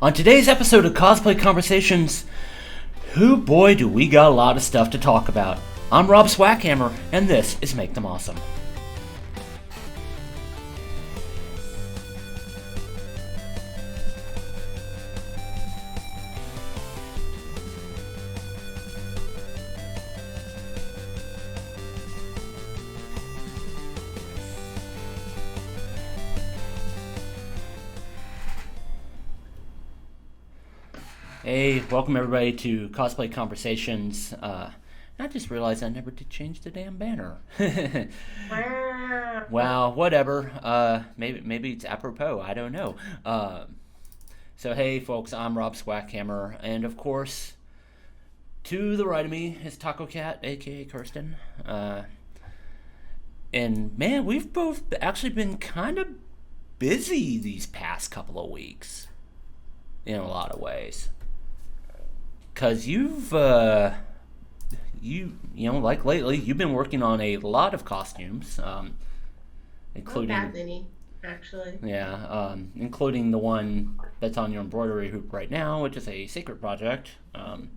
On today's episode of Cosplay Conversations, boy do we got a lot of stuff to talk about. I'm Rob Swackhammer, and this is Make Them Awesome. Hey, welcome everybody to Cosplay Conversations. I just realized I never did change the damn banner. Wow, whatever. Maybe it's apropos. I don't know. So hey, folks, I'm Rob Swackhammer, and of course, to the right of me is Taco Cat, aka Kirsten. And man, we've both actually been kind of busy these past couple of weeks, in a lot of ways. Because you've, like lately, you've been working on a lot of costumes, including... Not that many, actually. Yeah, including the one that's on your embroidery hoop right now, which is a secret project. And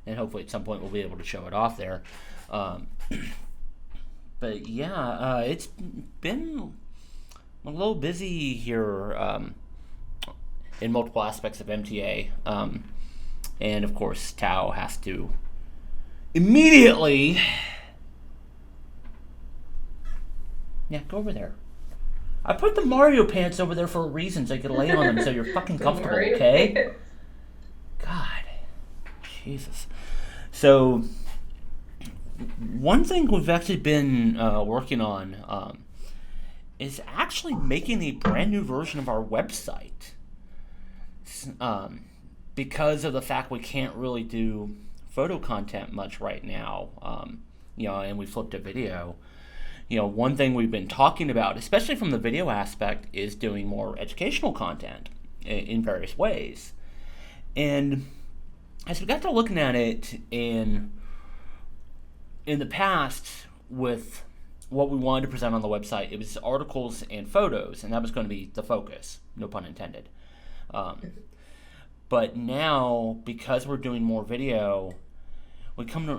hopefully at some point we'll be able to show it off there. But yeah, it's been a little busy here in multiple aspects of MTA. And of course, Tao has to immediately... Yeah, go over there. I put the Mario pants over there for a reason, so I could lay on them so you're fucking comfortable, okay? God. Jesus. So, one thing we've actually been working on is actually making a brand new version of our website. Because of the fact we can't really do photo content much right now, and we flipped a video. One thing we've been talking about, especially from the video aspect, is doing more educational content in various ways. And as we got to looking at it in the past with what we wanted to present on the website, it was articles and photos, and that was going to be the focus, no pun intended. But now, because we're doing more video, we come to,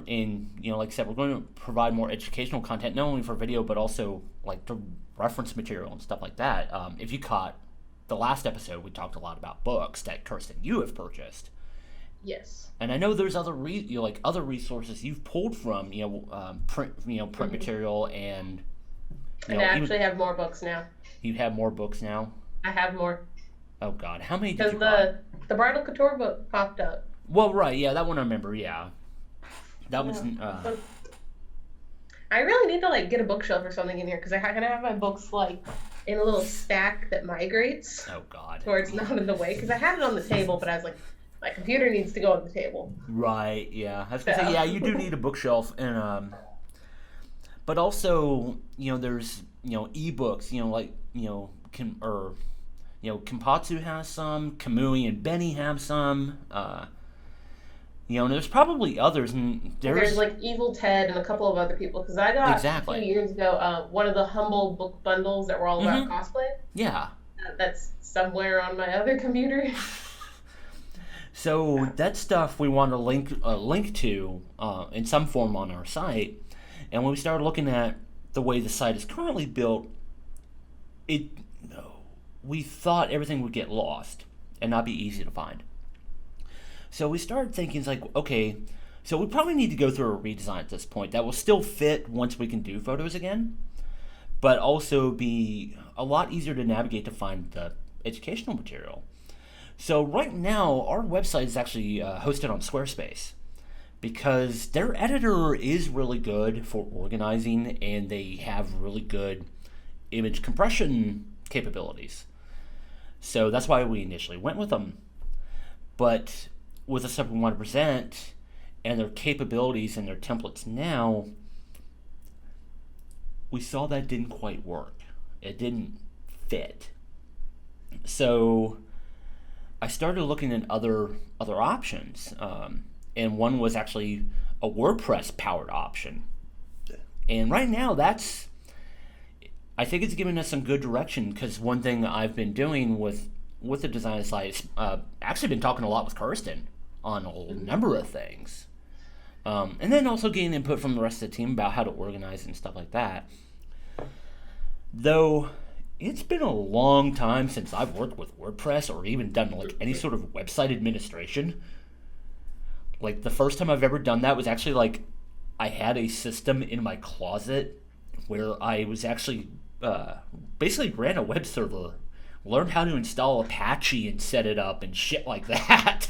like I said, we're going to provide more educational content, not only for video, but also like the reference material and stuff like that. If you caught the last episode, we talked a lot about books that Kirsten, you have purchased. Yes. And I know there's other other resources you've pulled from, print material, and I actually have more books now. You have more books now? I have more. Oh God, how many did you buy? Because the Bridal Couture book popped up. Well, right, yeah, that one I remember, yeah. That was... I really need to get a bookshelf or something in here, because I kind of have my books in a little stack that migrates. Oh God. Towards not in the way, because I had it on the table, but I was like, my computer needs to go on the table. Right, yeah. I was gonna say, yeah, you do need a bookshelf, and but also, there's ebooks, Kinpatsu has some, Kamui and Benny have some, and there's probably others, and there's Evil Ted and a couple of other people, because I got a few years ago one of the humble book bundles that were all about cosplay. Yeah. That's somewhere on my other computer. So that stuff we want to link to in some form on our site, and when we started looking at the way the site is currently built, we thought everything would get lost and not be easy to find. So we started thinking, okay, so we probably need to go through a redesign at this point that will still fit once we can do photos again, but also be a lot easier to navigate to find the educational material. So right now, our website is actually hosted on Squarespace, because their editor is really good for organizing, and they have really good image compression capabilities. So that's why we initially went with them. But with the stuff we want to present and their capabilities and their templates now, we saw that didn't quite work. It didn't fit. So I started looking at other options, and one was actually a WordPress powered option. And right now, I think it's given us some good direction, because one thing I've been doing with with the design side, actually been talking a lot with Kirsten on a number of things. And then also getting input from the rest of the team about how to organize and stuff like that. Though it's been a long time since I've worked with WordPress or even done like any sort of website administration. Like the first time I've ever done that was actually like I had a system in my closet where I was actually basically ran a web server, learned how to install Apache and set it up and shit like that.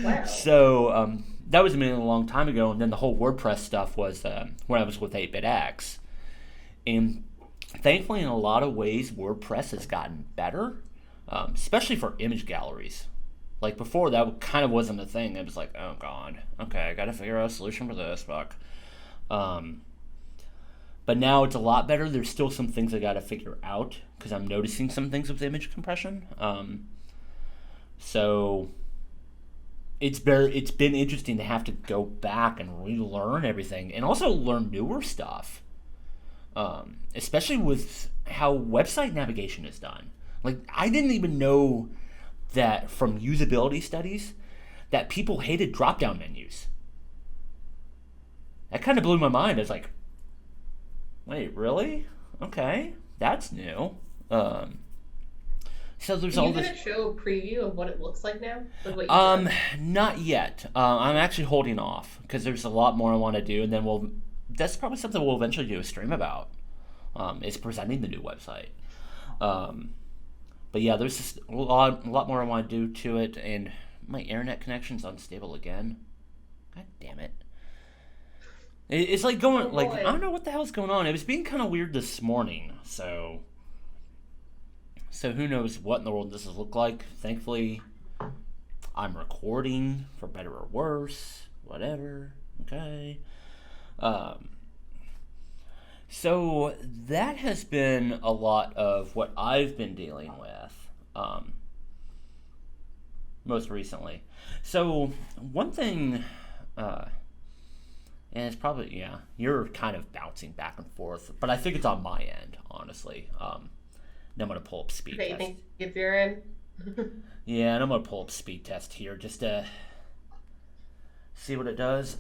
Wow. So that was a long time ago, and then the whole WordPress stuff was when I was with 8BitX. And thankfully, in a lot of ways, WordPress has gotten better, especially for image galleries. Like before, that kind of wasn't a thing. It was like, oh god, okay, I got to figure out a solution for this. Fuck. But now it's a lot better. There's still some things I got to figure out because I'm noticing some things with image compression. So it's been interesting to have to go back and relearn everything and also learn newer stuff. Especially with how website navigation is done. Like, I didn't even know that from usability studies that people hated drop-down menus. That kind of blew my mind. I was like, wait, really? Okay, that's new. So there's all this. Are you gonna show a preview of what it looks like now? Not yet. I'm actually holding off because there's a lot more I want to do, and then that's probably something we'll eventually do a stream about. Is presenting the new website. But yeah, there's just a lot more I want to do to it, and my internet connection's unstable again. God damn it. It's like going, like, I don't know what the hell's going on. It was being kind of weird this morning, so who knows what in the world this will look like. Thankfully, I'm recording, for better or worse, whatever, okay. So that has been a lot of what I've been dealing with most recently. So one thing, and it's probably, yeah, you're kind of bouncing back and forth, but I think it's on my end, honestly. Then I'm going to pull up speed test. You think if you're in? Yeah, and I'm going to pull up speed test here just to see what it does.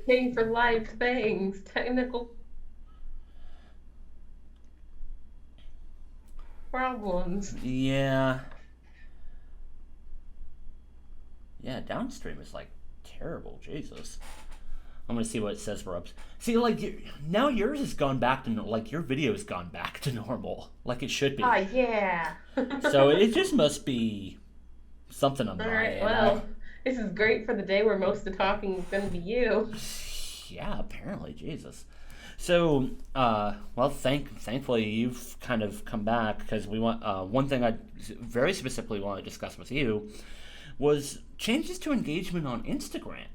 Paying for live things, technical problems. Yeah, downstream is like terrible. Jesus. I'm gonna see what it says for ups. See, like now yours has gone back to like your video has gone back to normal, like it should be. Yeah. So it just must be something on my end. Well, this is great for the day where most of the talking is going to be you. Yeah, apparently, Jesus. So, well, thankfully you've kind of come back because we want one thing I very specifically want to discuss with you was changes to engagement on Instagram.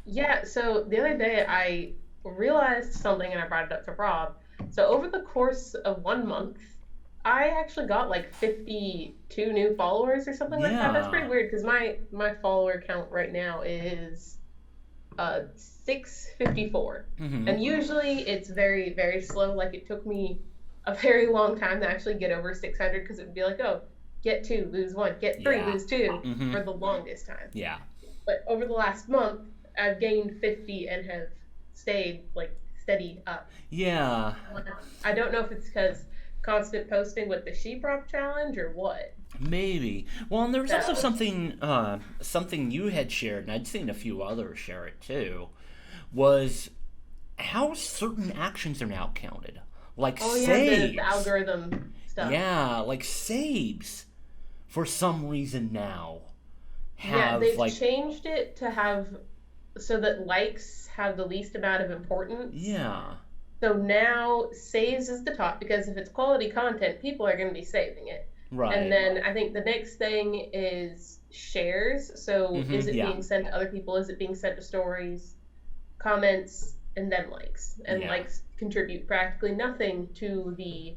Yeah, so the other day I realized something and I brought it up to Rob. So over the course of 1 month, I actually got like 52 new followers or something like that. That's pretty weird because my follower count right now is 654. Mm-hmm. And usually it's very, very slow. Like it took me a very long time to actually get over 600 because it would be like, oh, get 2, lose 1, get 3, lose 2 mm-hmm. for the longest time. Yeah. But over the last month, I've gained 50 and have stayed like steady up. Yeah. I don't know if it's because constant posting with the sheeprock challenge or what. Maybe. Well, and there was also something you had shared, and I'd seen a few others share it too, was how certain actions are now counted. Like saves. The algorithm stuff. Yeah, like saves for some reason now have they've changed it to have so that likes have the least amount of importance. Yeah. So now saves is the top because if it's quality content, people are going to be saving it. Right. And then I think the next thing is shares. So is it being sent to other people? Is it being sent to stories, comments, and then likes? And likes contribute practically nothing to the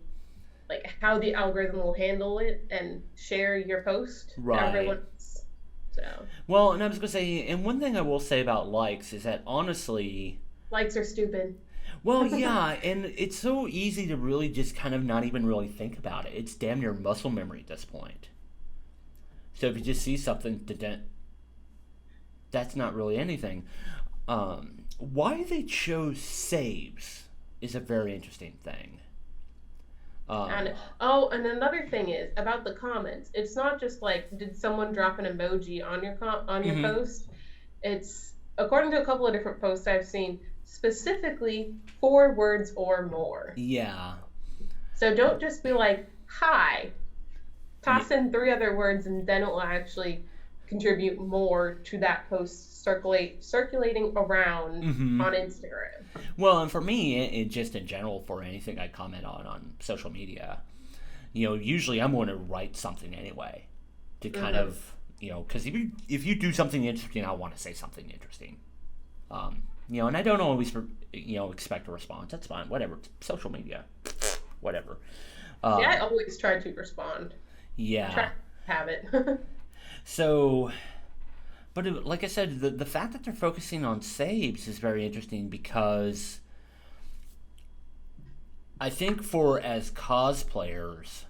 like how the algorithm will handle it and share your post to everyone else. So. Well, and I was going to say, and one thing I will say about likes is that honestly, likes are stupid. Well, yeah, and it's so easy to really just kind of not even really think about it. It's damn near muscle memory at this point. So if you just see something, that's not really anything. Why they chose saves is a very interesting thing. And another thing is about the comments. It's not just like, did someone drop an emoji on your Mm-hmm. post? It's according to a couple of different posts I've seen, specifically 4 words or more. Yeah. So don't just be like, hi, Yeah. toss in 3 other words, and then it will actually contribute more to that post circulating around Mm-hmm. on Instagram. Well, and for me, it just in general, for anything I comment on social media, usually I'm going to write something anyway to kind of, because if you do something interesting, I want to say something interesting. And I don't always, expect a response. That's fine. Whatever. Social media. Whatever. Yeah, I always try to respond. Yeah. Try to have it. So, but like I said, the fact that they're focusing on saves is very interesting because I think for as cosplayers,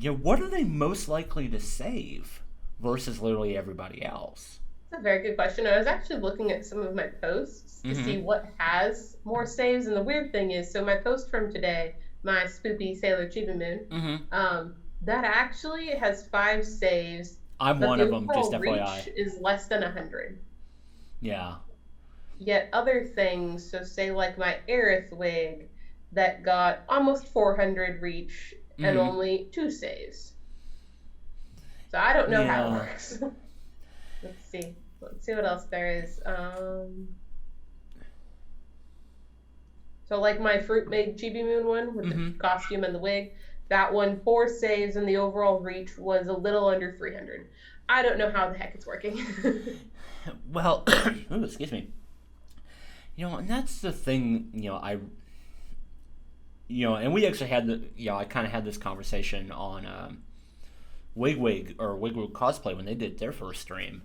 what are they most likely to save versus literally everybody else? That's a very good question. I was actually looking at some of my posts to see what has more saves, and the weird thing is, so my post from today, my spoopy Sailor Chibi Moon, that actually has 5 saves. I'm but one the of them, just overall FYI. reach is less than 100. Yeah. Yet other things, so say like my Aerith wig, that got almost 400 reach and only 2 saves. So I don't know how it works. Let's see. Let's see what else there is. So like my Fruit Made Chibi Moon one with the costume and the wig, that one 4 saves and the overall reach was a little under 300. I don't know how the heck it's working. Well, ooh, excuse me. And that's the thing. And we actually had I kind of had this conversation on Wig Cosplay when they did their first stream.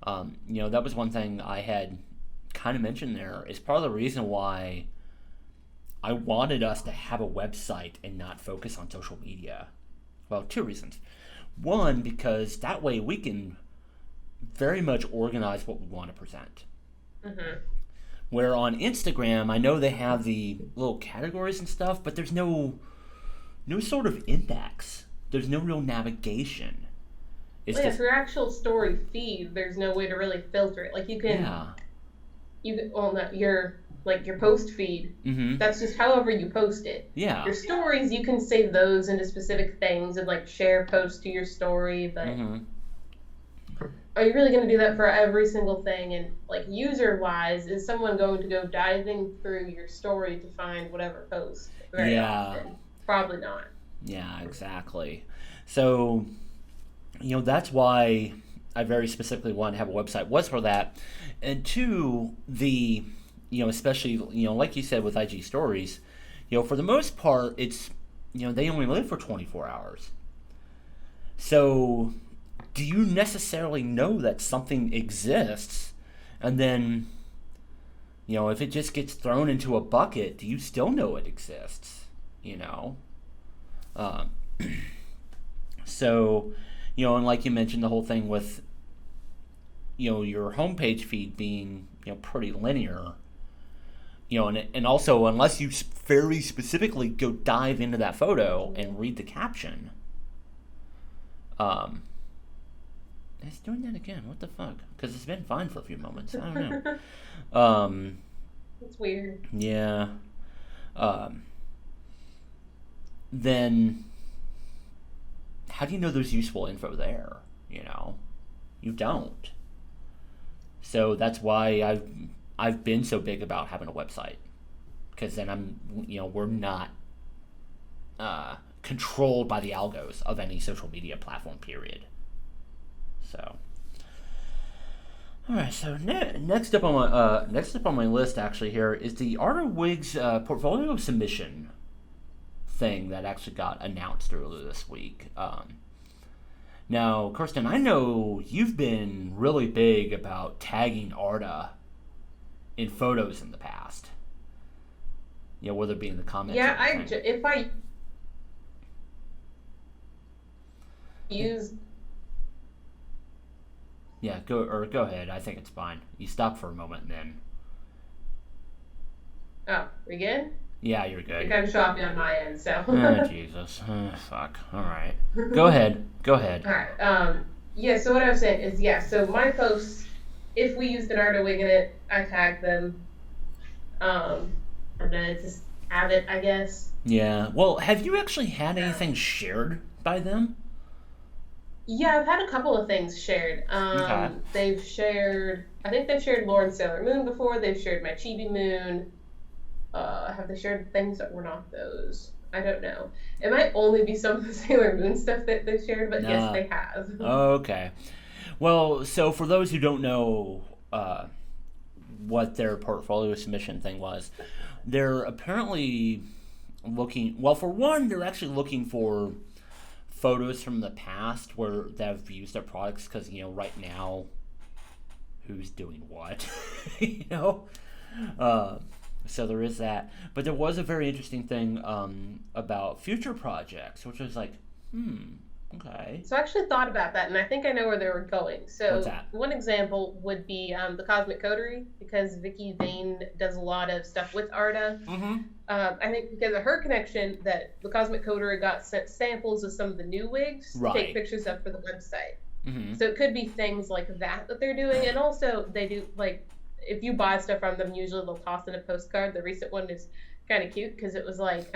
That was one thing I had kind of mentioned there. Is part of the reason why I wanted us to have a website and not focus on social media. Well, 2 reasons. One, because that way we can very much organize what we want to present. Where on Instagram, I know they have the little categories and stuff, but there's no sort of index. There's no real navigation. It's just for your actual story feed, there's no way to really filter it. Like you can, your post feed. That's just however you post it. Yeah. Your stories, you can save those into specific things and like share posts to your story, but are you really going to do that for every single thing? And like user wise, is someone going to go diving through your story to find whatever post? Very often? Probably not. Yeah, exactly. So, that's why I very specifically wanted to have a website, was for that. And 2, especially, like you said with IG stories, for the most part, it's, they only live for 24 hours. So, do you necessarily know that something exists? And then, if it just gets thrown into a bucket, do you still know it exists? So, and like you mentioned, the whole thing with, your homepage feed being, pretty linear, and also unless you very specifically go dive into that photo and read the caption, it's doing that again. What the fuck? Because it's been fine for a few moments. I don't know. It's weird. Yeah. Then how do you know there's useful info there? You don't. So that's why I've been so big about having a website, because then we're not controlled by the algos of any social media platform. Period. So, all right. So next up on my list actually here is the Arda Wigs portfolio submission thing that actually got announced earlier this week. Now, Kirsten, I know you've been really big about tagging Arda in photos in the past. Whether it be in the comments. Yeah, if I use. Yeah, go ahead. I think it's fine. You stop for a moment and then. Oh, we good? Yeah, you're good. You're kind of choppy on my end, so. Oh, Jesus. Fuck. All right. Go ahead. All right. Yeah, so what I was saying is, so my posts, if we used an Arda wig in it, I tag them. And then just have it, I guess. Yeah. Well, have you actually had anything shared by them? Yeah, I've had a couple of things shared. Okay. I think they've shared Lauren's Sailor Moon before. They've shared my Chibi Moon. Have they shared things that were not those? I don't know. It might only be some of the Sailor Moon stuff that they shared, but yes, they have. Okay. Well, so for those who don't know what their portfolio submission thing was, they're apparently looking... Well, for one, they're actually looking for photos from the past where that have used their products, because, right now, who's doing what? So there is that. But there was a very interesting thing about future projects, which was like, okay. So I actually thought about that, and I think I know where they were going. So what's that? One example would be the Cosmic Coterie, because Vicky Vane does a lot of stuff with Arda. Mm-hmm. I think because of her connection, that the Cosmic Coterie got sent samples of some of the new wigs to take pictures of for the website. Mm-hmm. So it could be things like that they're doing, and also they do, like, if you buy stuff from them, usually they'll toss in a postcard. The recent one is kind of cute because it was like,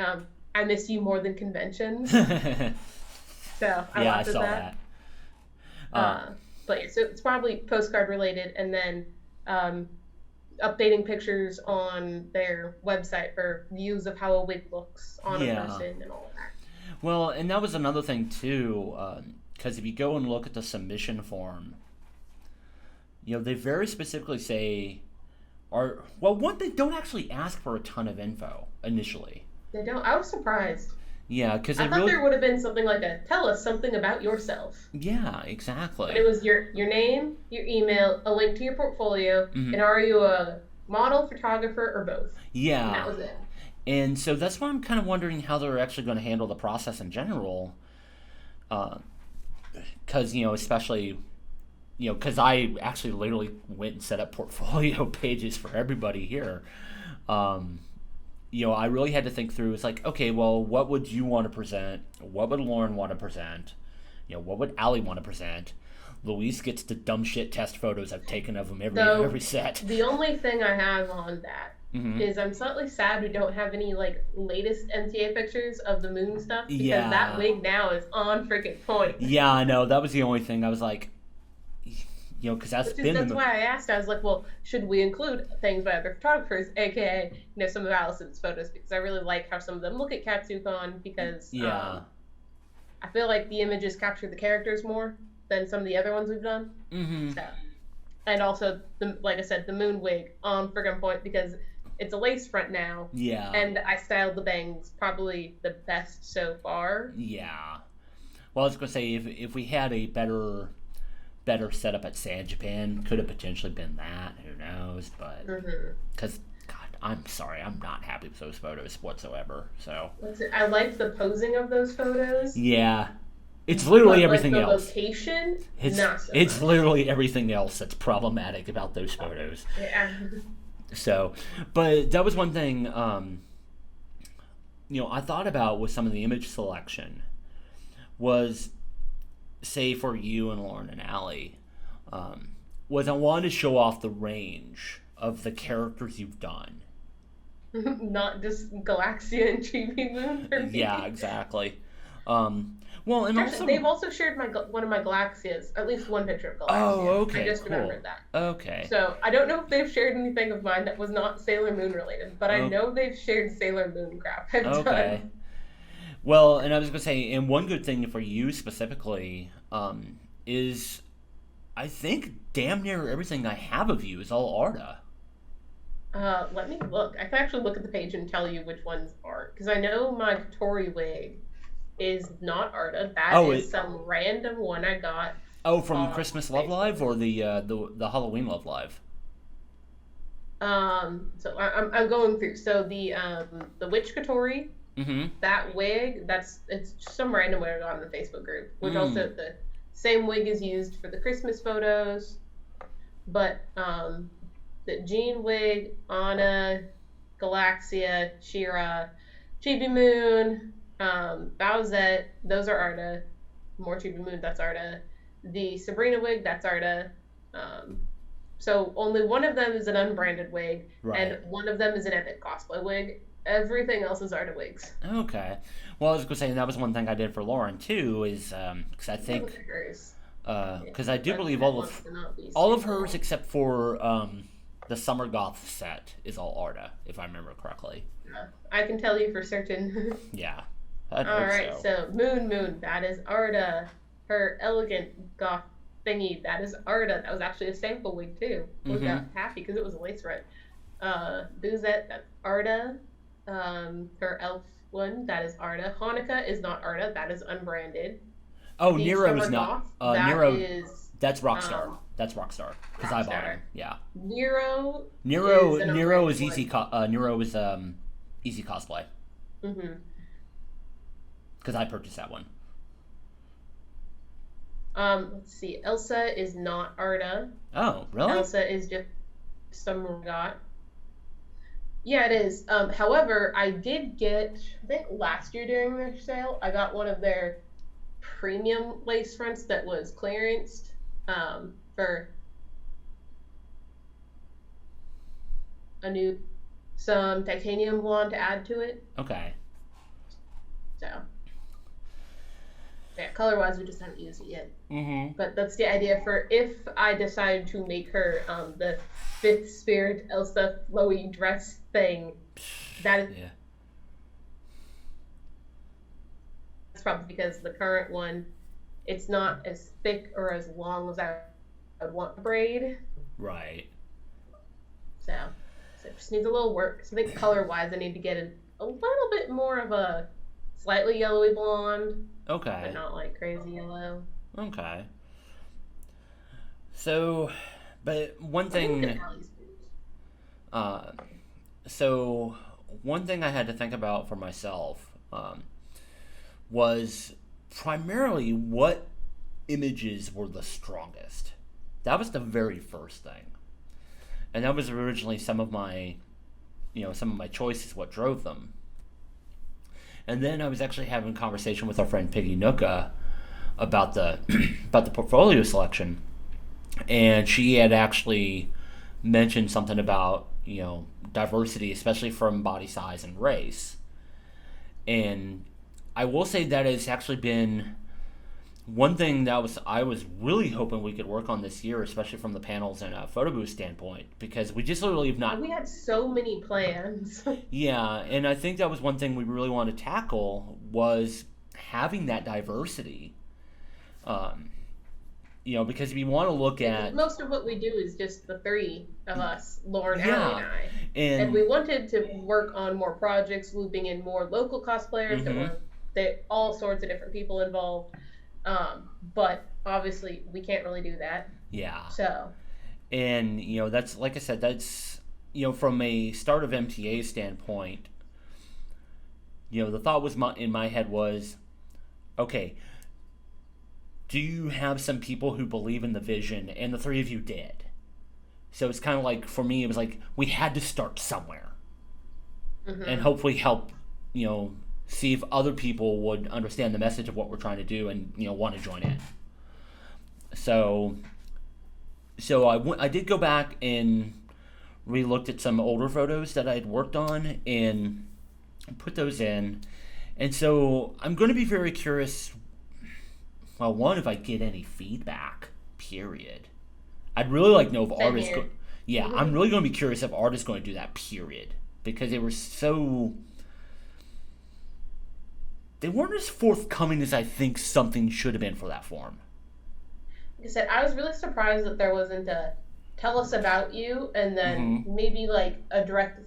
I miss you more than conventions. So I laughed at saw that. But yeah, so it's probably postcard related, and then updating pictures on their website for views of how a wig looks on a person and all of that. Well, and that was another thing too, because if you go and look at the submission form, they very specifically say, one, they don't actually ask for a ton of info initially. They don't. I was surprised. Yeah, because I thought there would have been something like tell us something about yourself. Yeah, exactly. But it was your name, your email, a link to your portfolio, and are you a model, photographer, or both? Yeah. And that was it. And so that's why I'm kind of wondering how they're actually going to handle the process in general. Because, especially... because I actually literally went and set up portfolio pages for everybody here. I really had to think through. It's like, okay, well, what would you want to present? What would Lauren want to present? What would Allie want to present? Luis gets the dumb shit test photos I've taken of him every set. The only thing I have on that is I'm slightly sad we don't have any latest MTA pictures of the moon stuff, because that wig now is on freaking point. Yeah, I know. That was the only thing I was like, because that's why I asked. I was like, well, should we include things by other photographers, aka some of Allison's photos, because I really like how some of them look at Katsucon, because I feel like the images capture the characters more than some of the other ones we've done. Mm-hmm. So, and also, like I said, the moon wig on friggin' point, because it's a lace front now. Yeah. And I styled the bangs probably the best so far. Yeah. Well, I was gonna say, if we had a better setup at San Japan, could have potentially been that. Who knows? But because God, I'm sorry, I'm not happy with those photos whatsoever. So I like the posing of those photos. Yeah, it's literally everything else. Location, it's literally everything else that's problematic about those photos. Yeah. So, but that was one thing. I thought about with some of the image selection was, say for you and Lauren and Allie, was I wanted to show off the range of the characters you've done. Not just Galaxia and Chibi Moon for me. Yeah, exactly. Well, and actually, they've also shared one of my Galaxias, at least one picture of Galaxia. Oh, okay, I just remembered that. Okay. So I don't know if they've shared anything of mine that was not Sailor Moon related, but I know they've shared Sailor Moon crap I've done. Well, and I was going to say, and one good thing for you specifically is I think damn near everything I have of you is all Arda. Let me look. I can actually look at the page and tell you which ones are. Because I know my Tori wig is not Arda. That is some random one I got. Oh, from Christmas Love Live or the Halloween Love Live? So I'm going through. So the Witch Katori, Mm-hmm. that wig, it's just some random wig on the Facebook group, which also Mm. the same wig is used for the Christmas photos, but the Jean wig, Anna, Galaxia, Shira, Chibi Moon, Bowsette, those are Arda. More Chibi Moon, that's Arda. The Sabrina wig, that's Arda. Um, so only one of them is an unbranded wig, and Right. one of them is an epic cosplay wig. Everything else is Arda wigs. Okay. Well, I was going to say that was one thing I did for Lauren too, is because I Look think at hers. because I do But believe that wants to not be all of super hers long. except for the Summer Goth set is all Arda, if I remember correctly. Yeah. I can tell you for certain. Yeah, I'd All hope right, so. so Moon, that is Arda. Her elegant goth thingy, that is Arda. That was actually a sample wig too. I Mm-hmm. got happy because it was a lace front. Boozette, that's Arda. Her elf one, that is Arda. Hanukkah is not Arda, that is unbranded. Oh, The Nero Summer is not. Goth, that Nero, is that's Rockstar. um, That's Rockstar because I bought Rockstar. him. Yeah. Nero Nero, is an Nero unbranded is easy. one. Nero is easy cosplay Mm-hmm. because I purchased that one. Let's see. Elsa is not Arda. Oh, really? Elsa is just some got. Yeah, it is. However, I did get, I think last year during their sale, I got one of their premium lace fronts that was clearanced for a new, some titanium blonde to add to it. Okay. So, yeah, color wise, we just haven't used it yet. Mm-hmm. But that's the idea for if I decide to make her the fifth spirit Elsa flowy dress thing. That is Yeah. probably because the current one, it's not as thick or as long as I would want to braid. Right. So it just needs a little work. So I think color wise, I need to get a little bit more of a slightly yellowy blonde, Okay. but not like crazy yellow. Okay. So, but one Look thing, at Allie's boobs. uh, so one thing I had to think about for myself was primarily what images were the strongest. That was the very first thing, and that was originally some of my choices, what drove them. And then I was actually having a conversation with our friend Piggy Nooka about the about the portfolio selection, and she had actually mentioned something about diversity, especially from body size and race. And I will say that has actually been one thing that I was really hoping we could work on this year, especially from the panels and a photo booth standpoint, because we just literally have not. We had so many plans. Yeah, and I think that was one thing we really wanted to tackle was having that diversity. Because we want to look at Most of what we do is just the three of us, Lauren, Allie, yeah, and I. and And we wanted to work on more projects, looping in more local cosplayers that all sorts of different people involved. But obviously, we can't really do that. yeah, So, and that's like I said, that's from a start of MTA standpoint. The thought was in my head was, okay, do you have some people who believe in the vision? And the three of you did. So it's kind of like, for me, it was like we had to start somewhere, and hopefully help, see if other people would understand the message of what we're trying to do and want to join in. So I did go back and re-looked at some older photos that I had worked on and put those in. And so I'm going to be very curious. Well, one, if I get any feedback, period. I'd really like to know if artists. I'm really going to be curious if artists going to do that, period, because they weren't as forthcoming as I think something should have been for that form. like I said, I was really surprised that there wasn't a tell us about you, and then maybe like a direct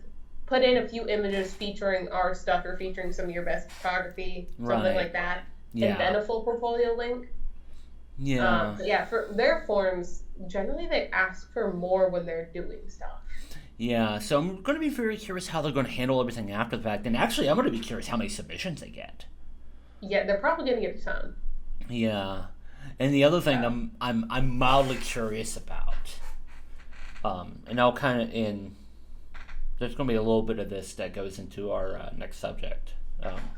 put in a few images featuring our stuff or featuring some of your best photography, something like that. Yeah. And then a full portfolio link. Yeah. For their forms, generally they ask for more when they're doing stuff. Yeah, so I'm going to be very curious how they're going to handle everything after the fact. And actually, I'm going to be curious how many submissions they get. Yeah, they're probably going to get a ton. Yeah. And the other thing I'm mildly curious about, and I'll kind of there's going to be a little bit of this that goes into our next subject.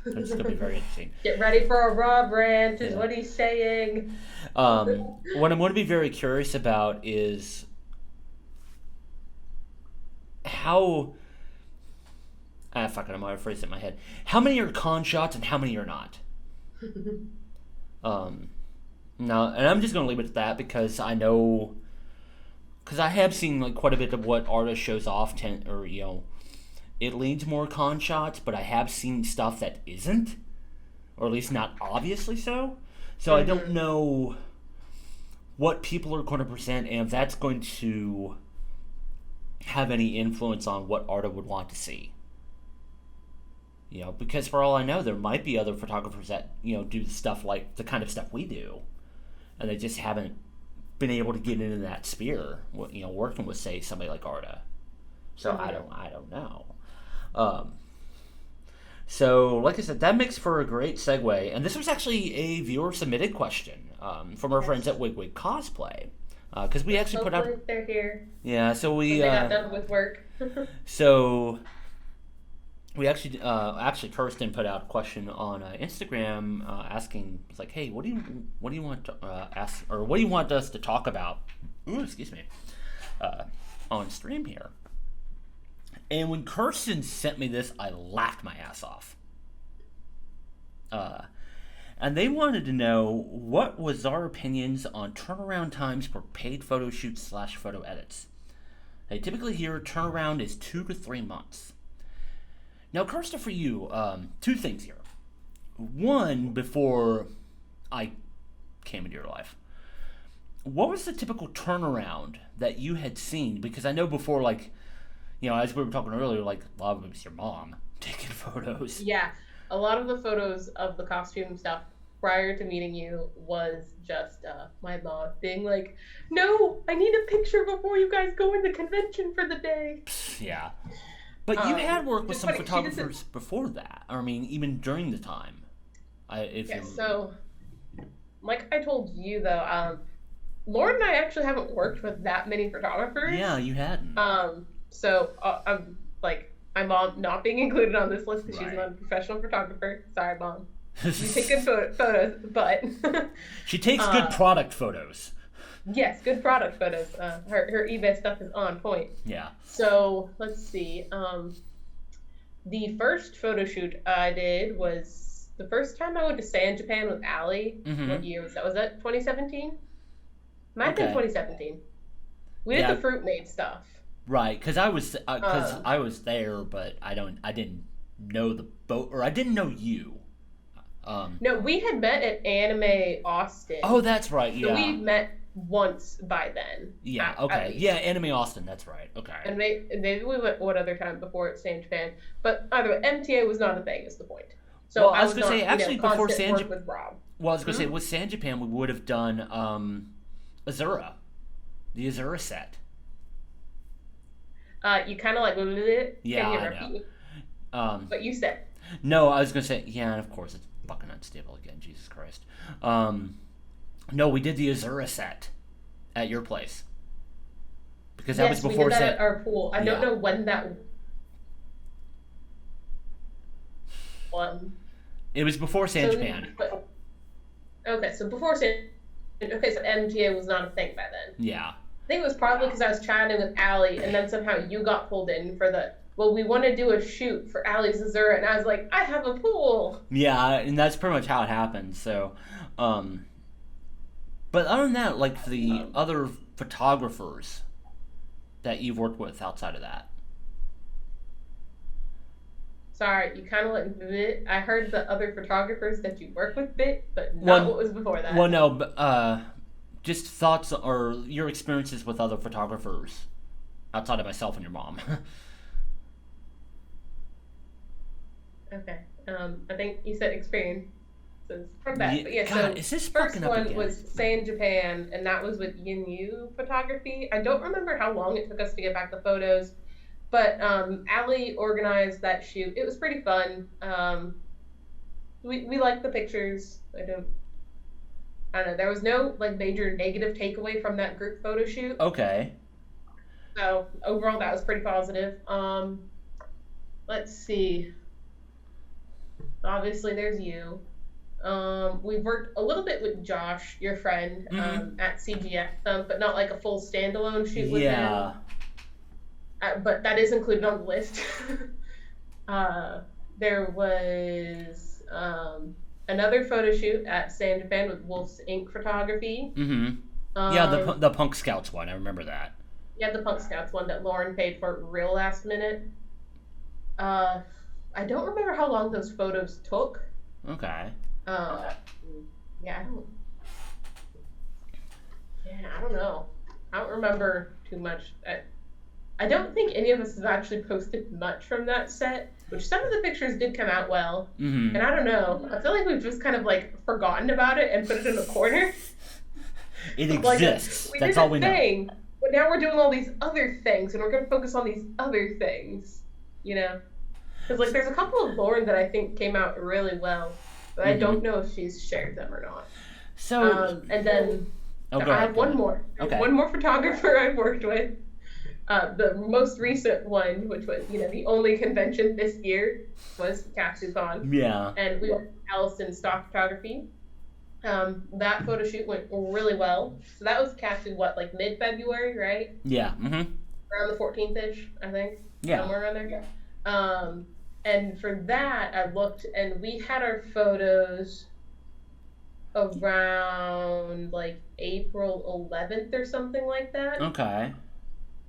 It's going to be very interesting. Get ready for a Rob rant, is what he's saying. What I'm going to be very curious about is how... fuck it, I'm going to phrase it in my head. How many are con shots and how many are not? No, and I'm just going to leave it at that because I know... Because I have seen like quite a bit of what artist shows off, it leans more con shots, but I have seen stuff that isn't, or at least not obviously so. So I don't know what people are going to present and if that's going to have any influence on what Arda would want to see. Because for all I know, there might be other photographers that, do stuff like the kind of stuff we do, and they just haven't been able to get into that sphere, working with, say, somebody like Arda. So I don't know. So, like I said, that makes for a great segue. And this was actually a viewer-submitted question from our friends at Wig Cosplay. Because we actually put out... they're here. Yeah, so we... they got done with work. So, we actually Kirsten put out a question on Instagram asking, like, hey, what do you want to ask, or what do you want us to talk about? Ooh, excuse me. On stream here. And when Kirsten sent me this, I laughed my ass off. And they wanted to know what was our opinions on turnaround times for paid photo shoots / photo edits. They typically hear turnaround is 2 to 3 months. Now, Kirsten, for you, 2 things here. One, before I came into your life, what was the typical turnaround that you had seen? Because I know before, like, as we were talking earlier, like, a lot of it was your mom taking photos. Yeah, a lot of the photos of the costume stuff prior to meeting you was just my mom being like, no, I need a picture before you guys go in the convention for the day. Yeah. But you had worked with some photographers before that. I mean, even during the time. So, like I told you, though, Lauren and I actually haven't worked with that many photographers. Yeah, you hadn't. So, I'm like, my mom not being included on this list because she's not a professional photographer. Sorry, Mom. You take good photos, but... She takes good product photos. Yes, good product photos. Her eBay stuff is on point. Yeah. So, let's see. The first photo shoot I did was the first time I went to San Japan with Allie. Mm-hmm. What year was that? Was that 2017? Might have been 2017. We did the Fruit Made stuff. Right, because I was there, but I didn't know the boat, or I didn't know you. No, we had met at Anime Austin. Oh, that's right. Yeah. So we met once by then. Yeah. Okay. Yeah, Anime Austin. That's right. Okay. And maybe we went one other time before at San Japan, but either way, MTA was not a thing. Is the point. So well, I was going to say actually before San Japan. Well, I was going to say with San Japan we would have done Azura, the Azura set. You kind of like it. Yeah, Can you I know. But you said. No, I was going to say, yeah, and of course it's fucking unstable again, Jesus Christ. No, we did the Azura set at your place. Because that was before... we did that at our pool. I don't know when that... It was before San Japan. Okay, so before San... Okay, so MTA was not a thing by then. Yeah. I think it was probably because I was chatting with Allie, and then somehow you got pulled in for the... Well, we want to do a shoot for Allie's Azura, and I was like, I have a pool. Yeah, and that's pretty much how it happened. So, but other than that, like the other photographers that you've worked with outside of that. Sorry, you kind of let bit. I heard the other photographers that you work with bit, but not what was before that. Well, no, but just thoughts or your experiences with other photographers outside of myself and your mom. Okay. I think you said experiences from that. Yeah, but yeah, God, so is this first one again? was San Japan, and that was with Yin Yu Photography. I don't remember how long it took us to get back the photos. But Allie organized that shoot. It was pretty fun. We liked the pictures. I don't know. There was no like major negative takeaway from that group photo shoot. Okay. So overall, that was pretty positive. Let's see. Obviously, there's you. We've worked a little bit with Josh, your friend, at CGF, but not like a full standalone shoot with him. But that is included on the list. There was another photo shoot at San Japan with Wolf's Ink Photography. The Punk Scouts one. I remember that. Yeah, the Punk Scouts one that Lauren paid for real last minute. I don't remember how long those photos took. Okay. I don't know. I don't remember too much. I don't think any of us have actually posted much from that set, which some of the pictures did come out well. And I don't know. I feel like we've just kind of like forgotten about it and put it in a corner. It exists. That's all we know. But now we're doing all these other things, and we're going to focus on these other things, you know? Because like there's a couple of Lauren that I think came out really well, but I don't know if she's shared them or not. So and then I have one more. Okay. One more photographer I've worked with. The most recent one, which was the only convention this year, was KatsuCon. Yeah. And we went to Allison Stock Photography. That photo shoot went really well. So that was Katsu, like mid-February, right? Yeah. Around the 14th-ish, I think. Yeah. Somewhere around there. And for that, I looked, and we had our photos around like April 11th or something like that. Okay.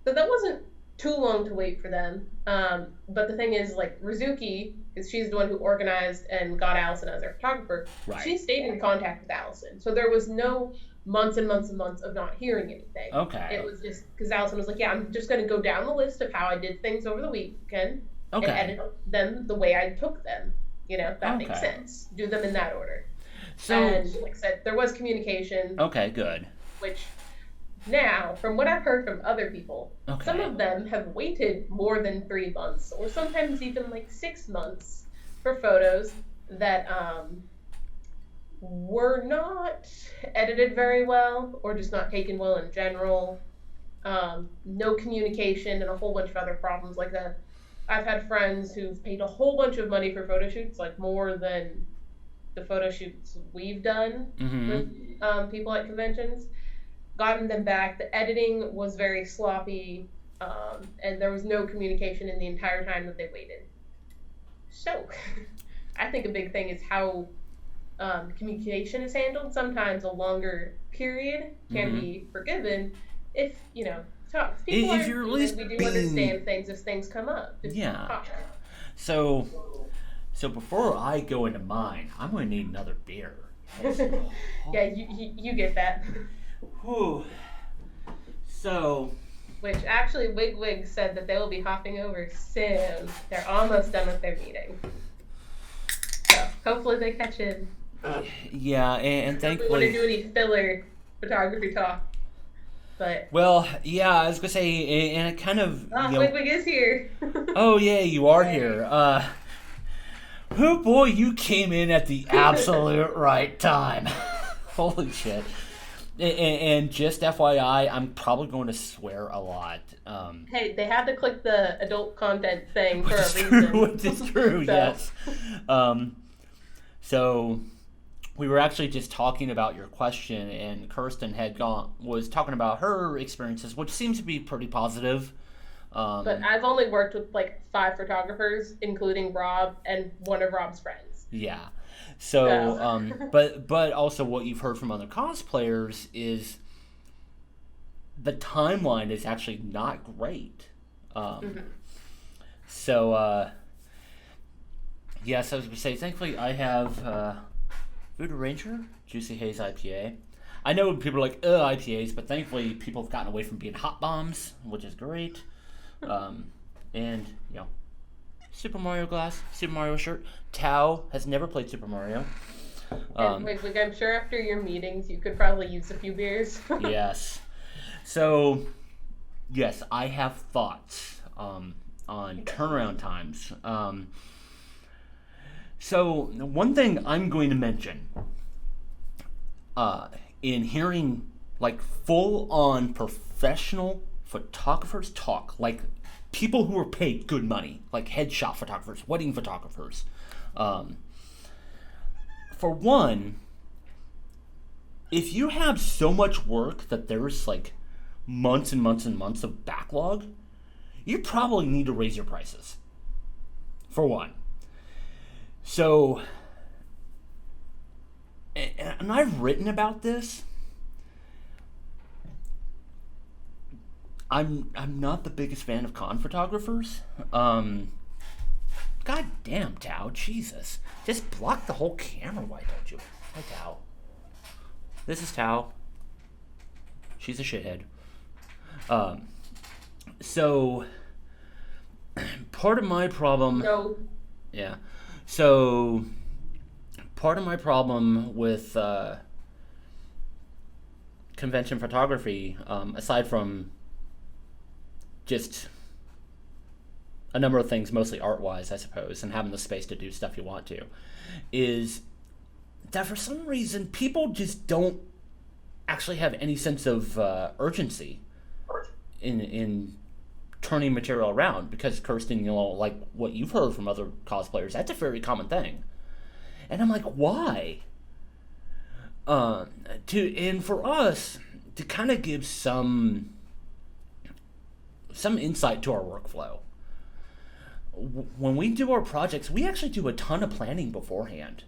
So that wasn't too long to wait for them. But the thing is, like, Rizuki, because she's the one who organized and got Allison as their photographer, she stayed in contact with Allison. So there was no months and months and months of not hearing anything. Okay. It was just because Allison was like, yeah, I'm just going to go down the list of how I did things over the weekend and edit them the way I took them. That makes sense. Do them in that order. So, and like I said, there was communication. Okay, good. Which... Now, from what I've heard from other people, some of them have waited more than 3 months, or sometimes even like 6 months, for photos that were not edited very well, or just not taken well in general. No communication, and a whole bunch of other problems like that. I've had friends who've paid a whole bunch of money for photo shoots, like more than the photo shoots we've done with people at conventions. Gotten them back. The editing was very sloppy, and there was no communication in the entire time that they waited. So, I think a big thing is how communication is handled. Sometimes a longer period can be forgiven if, talk. People we do understand things as things come up. Just talk. So before I go into mine, I'm going to need another beer. Yeah, you get that. Whew. So, which actually Wig said that they will be hopping over soon. They're almost done with their meeting, so hopefully they catch in. Yeah, and thankfully. We want to do any filler photography talk, but. Well, yeah, I was gonna say, and it kind of. Wig is here. Oh yeah, you are here. Oh boy, you came in at the absolute right time. Holy shit. And just FYI, I'm probably going to swear a lot. Hey, they had to click the adult content thing for a reason. Which is true, yes. So we were actually just talking about your question, and Kirsten was talking about her experiences, which seems to be pretty positive. But I've only worked with like 5 photographers, including Rob and one of Rob's friends. Yeah. So, but also what you've heard from other cosplayers is the timeline is actually not great. So, yes, I was going to say, thankfully I have Voodoo Ranger, Juicy Haze IPA. I know people are like, IPAs, but thankfully people have gotten away from being hot bombs, which is great. And, Super Mario glass, Super Mario shirt. Tao has never played Super Mario. And I'm sure after your meetings you could probably use a few beers. Yes. So, yes, I have thoughts. on turnaround times. So one thing I'm going to mention, in hearing like full-on professional photographers talk, like people who are paid good money, like headshot photographers, wedding photographers. For one, if you have so much work that there's like months and months and months of backlog, you probably need to raise your prices. For one. So, and I've written about this. I'm not the biggest fan of con photographers. God damn, Tao, Jesus. Just block the whole camera, why don't you? Hi, Tao. This is Tao. She's a shithead. So, part of my problem... No. Yeah. So, part of my problem with convention photography, aside from just a number of things, mostly art-wise, I suppose, and having the space to do stuff you want to, is that for some reason people just don't actually have any sense of urgency in turning material around, because Kirsten, like what you've heard from other cosplayers, that's a very common thing. And I'm like, why? And for us to kind of give some insight to our workflow, when we do our projects, we actually do a ton of planning beforehand.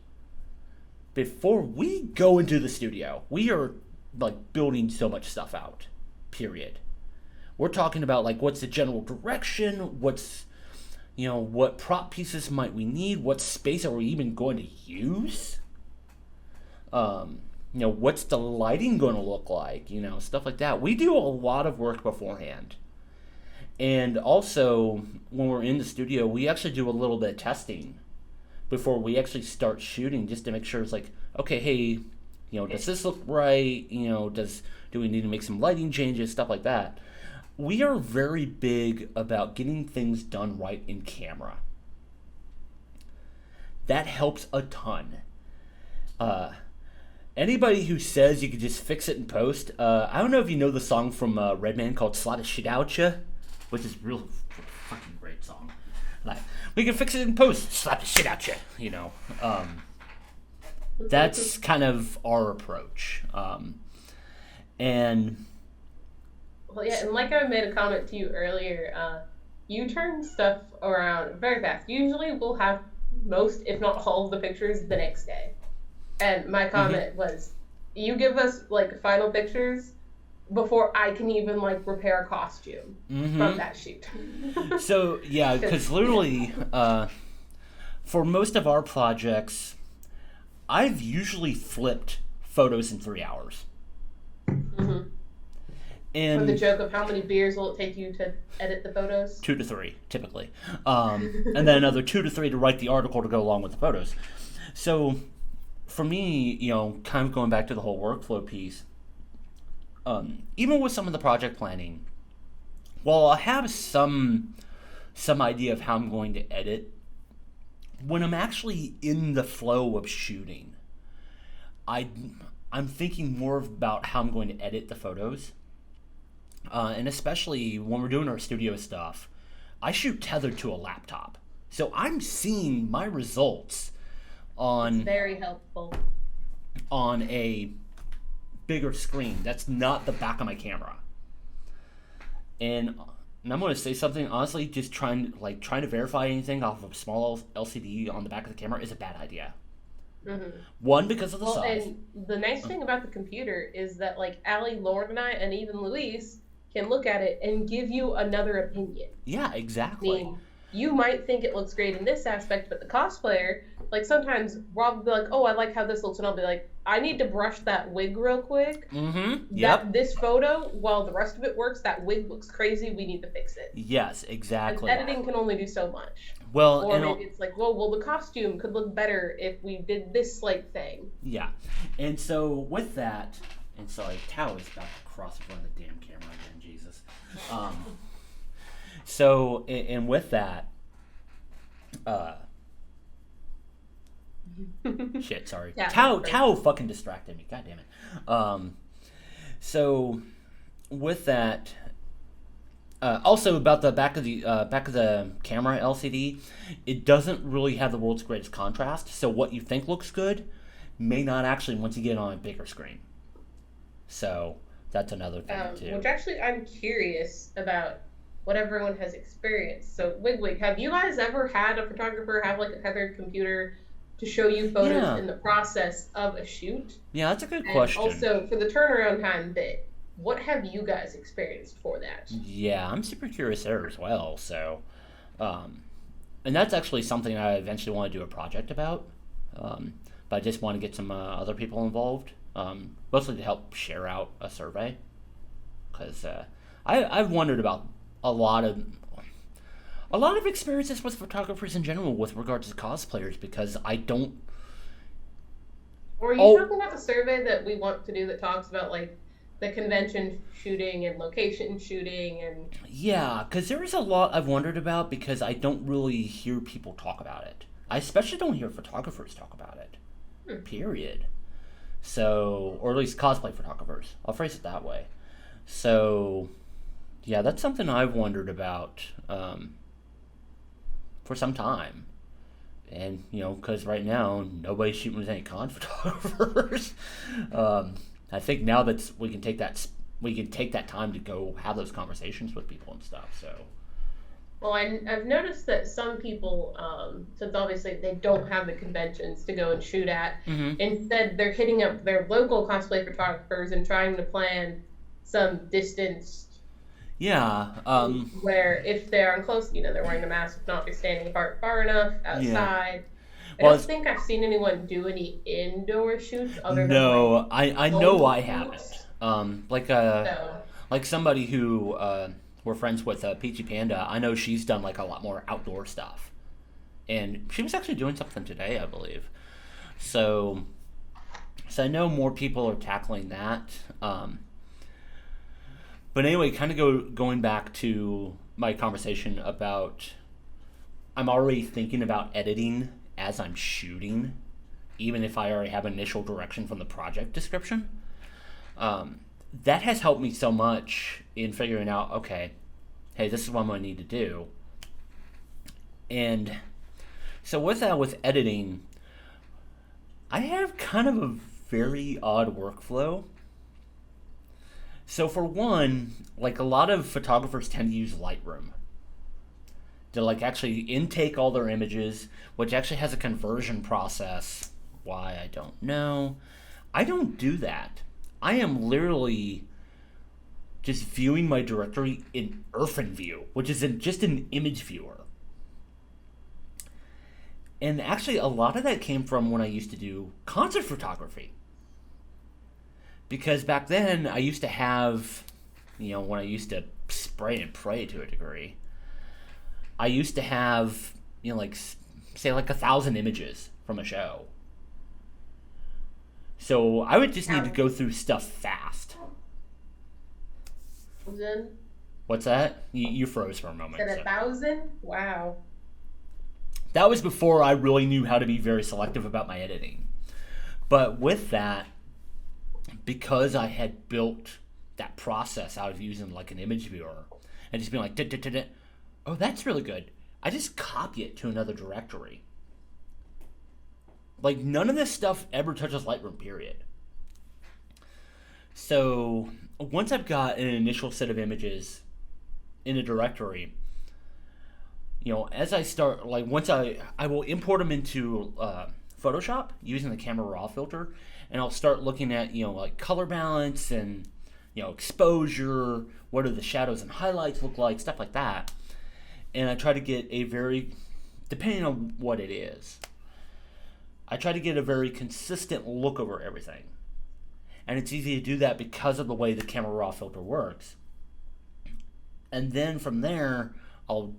Before we go into the studio, we are like building so much stuff out, period. We're talking about like what's the general direction, what prop pieces might we need, what space are we even going to use, what's the lighting going to look like, stuff like that. We do a lot of work beforehand. And also, when we're in the studio, we actually do a little bit of testing before we actually start shooting, just to make sure it's like, okay, hey, does this look right? Do we need to make some lighting changes, stuff like that. We are very big about getting things done right in camera. That helps a ton. Anybody who says you can just fix it in post, I don't know if you know the song from Redman called Slap the Shit Out Ya, which is a real fucking great song. Like, we can fix it in post, slap the shit out ya, That's kind of our approach. And... Well, yeah, and like I made a comment to you earlier, you turn stuff around very fast. Usually we'll have most, if not all, of the pictures the next day. And my comment was, you give us, like, final pictures before I can even, like, repair a costume from that shoot. So, yeah, because literally, for most of our projects, I've usually flipped photos in 3 hours. And for the joke of how many beers will it take you to edit the photos? 2 to 3, typically. And then another 2 to 3 to write the article to go along with the photos. So, for me, kind of going back to the whole workflow piece, even with some of the project planning, while I have some idea of how I'm going to edit, when I'm actually in the flow of shooting, I'm thinking more about how I'm going to edit the photos. And especially when we're doing our studio stuff, I shoot tethered to a laptop. So I'm seeing my results on... It's very helpful. On a bigger screen. That's not the back of my camera. And I'm going to say something, honestly, just trying to verify anything off of a small LCD on the back of the camera is a bad idea. One, because of the size. And the nice thing about the computer is that, like, Allie, Lauren, and I, and even Luis can look at it and give you another opinion. Yeah, exactly. I mean, you might think it looks great in this aspect, but the cosplayer, like, sometimes Rob will be like, oh, I like how this looks, and I'll be like, I need to brush that wig real quick. Yep. This photo, while the rest of it works, that wig looks crazy, we need to fix it. Yes, exactly. And editing can only do so much. Well, or maybe it's like, well, the costume could look better if we did this slight thing. Yeah. And so with that, and sorry, Tao is about to cross in front of the damn camera again, Jesus. So, and with that, shit, sorry. Yeah, Tao fucking distracted me. God damn it. So, with that, also about the back of the camera LCD, it doesn't really have the world's greatest contrast. So what you think looks good may not actually once you get on a bigger screen. So that's another thing too. Which actually, I'm curious about what everyone has experienced. So Wigwig, have you guys ever had a photographer have like a tethered computer to show you photos in the process of a shoot? Yeah, that's a good question. Also, for the turnaround time bit, what have you guys experienced for that? Yeah, I'm super curious there as well. So, and that's actually something I eventually want to do a project about. But I just want to get some other people involved, mostly to help share out a survey. Because I've wondered about a lot of experiences with photographers in general with regards to cosplayers, because I don't. Or are you talking about the survey that we want to do that talks about like the convention shooting and location shooting and... Yeah, because there is a lot I've wondered about, because I don't really hear people talk about it. I especially don't hear photographers talk about it. Period. So, or at least cosplay photographers. I'll phrase it that way. So, yeah, that's something I've wondered about for some time. And, because right now, nobody's shooting with any con photographers. I think now that we can take that time to go have those conversations with people and stuff. So, well, I've noticed that some people, since obviously they don't have the conventions to go and shoot at, instead they're hitting up their local cosplay photographers and trying to plan some distanced. Yeah. Where if they're on close, they're wearing a mask, not be standing apart far enough outside. I don't think I've seen anyone do any indoor shoots other than I know I haven't. Like somebody who we're friends with, Peachy Panda. I know she's done like a lot more outdoor stuff, and she was actually doing something today, I believe. So I know more people are tackling that. But anyway, kind of going back to my conversation about, I'm already thinking about editing as I'm shooting, even if I already have initial direction from the project description. That has helped me so much in figuring out, okay, hey, this is what I'm going to need to do. And so with editing, I have kind of a very odd workflow. So for one, like a lot of photographers tend to use Lightroom to like actually intake all their images, which actually has a conversion process. Why, I don't know. I don't do that. I am literally just viewing my directory in OrphanView, which is just an image viewer. And actually a lot of that came from when I used to do concert photography. Because back then I used to have, when I used to spray and pray to a degree, I used to have, say 1,000 images from a show. So I would just need to go through stuff fast. What's that? You froze for a moment. Said 1,000? Wow. That was before I really knew how to be very selective about my editing. But with that, because I had built that process out of using like an image viewer and just being like, oh, that's really good. I just copy it to another directory. Like, none of this stuff ever touches Lightroom, period. So, once I've got an initial set of images in a directory, as I start, like, once I will import them into Photoshop using the camera raw filter, and I'll start looking at, like, color balance and, exposure, what do the shadows and highlights look like, stuff like that. And I try to get depending on what it is, I try to get a very consistent look over everything. And it's easy to do that because of the way the camera raw filter works. And then from there, I'll,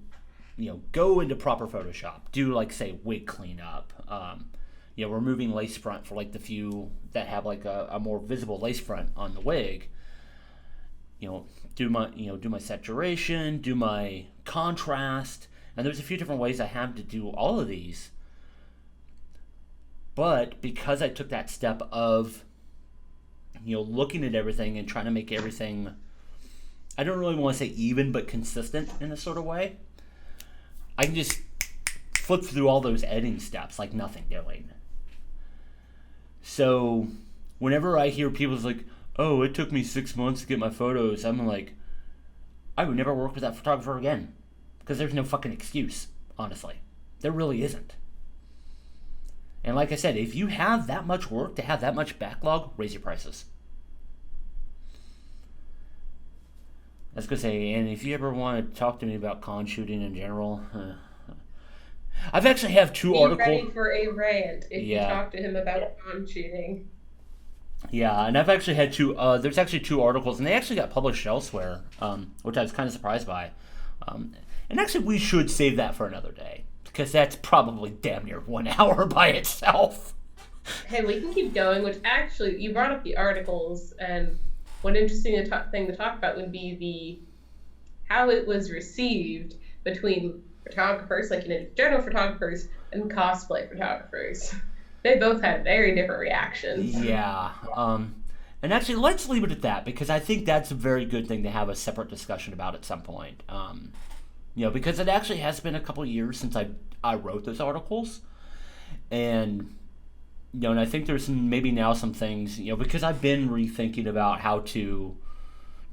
go into proper Photoshop, do like, say, wig cleanup, removing lace front for like the few that have like a more visible lace front on the wig. do my saturation, do my contrast, and there's a few different ways I have to do all of these. But because I took that step of, looking at everything and trying to make everything, I don't really want to say even, but consistent in a sort of way, I can just flip through all those editing steps like nothing doing. So whenever I hear people's like, oh, it took me 6 months to get my photos, I'm like, I would never work with that photographer again. Because there's no fucking excuse, honestly. There really isn't. And like I said, if you have that much work to have that much backlog, raise your prices. I was going to say, and if you ever want to talk to me about con shooting in general, I've actually have two articles. Be ready for a rant if you talk to him about con shooting. Yeah, and I've actually had there's actually 2 articles, and they actually got published elsewhere, which I was kind of surprised by. And actually, we should save that for another day, because that's probably damn near 1 hour by itself. Hey, we can keep going, which actually, you brought up the articles, and one interesting thing to talk about would be how it was received between photographers, like, general photographers and cosplay photographers. They both had very different reactions. Yeah. And actually, let's leave it at that, because I think that's a very good thing to have a separate discussion about at some point. Because it actually has been a couple of years since I wrote those articles. And, and I think there's maybe now some things, because I've been rethinking about how to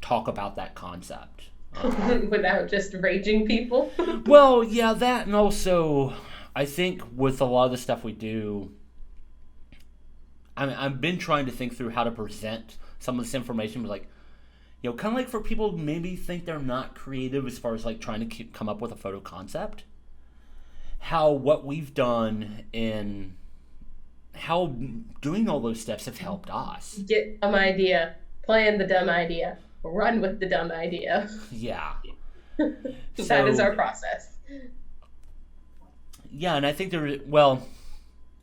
talk about that concept. Without just raging people? Well, yeah, that, and also, I think with a lot of the stuff we do, I've been trying to think through how to present some of this information, but kind of like for people who maybe think they're not creative as far as trying to come up with a photo concept, how what we've done and how doing all those steps have helped us. Get a dumb idea, plan the dumb idea, run with the dumb idea. Yeah. That is our process. Yeah, and I think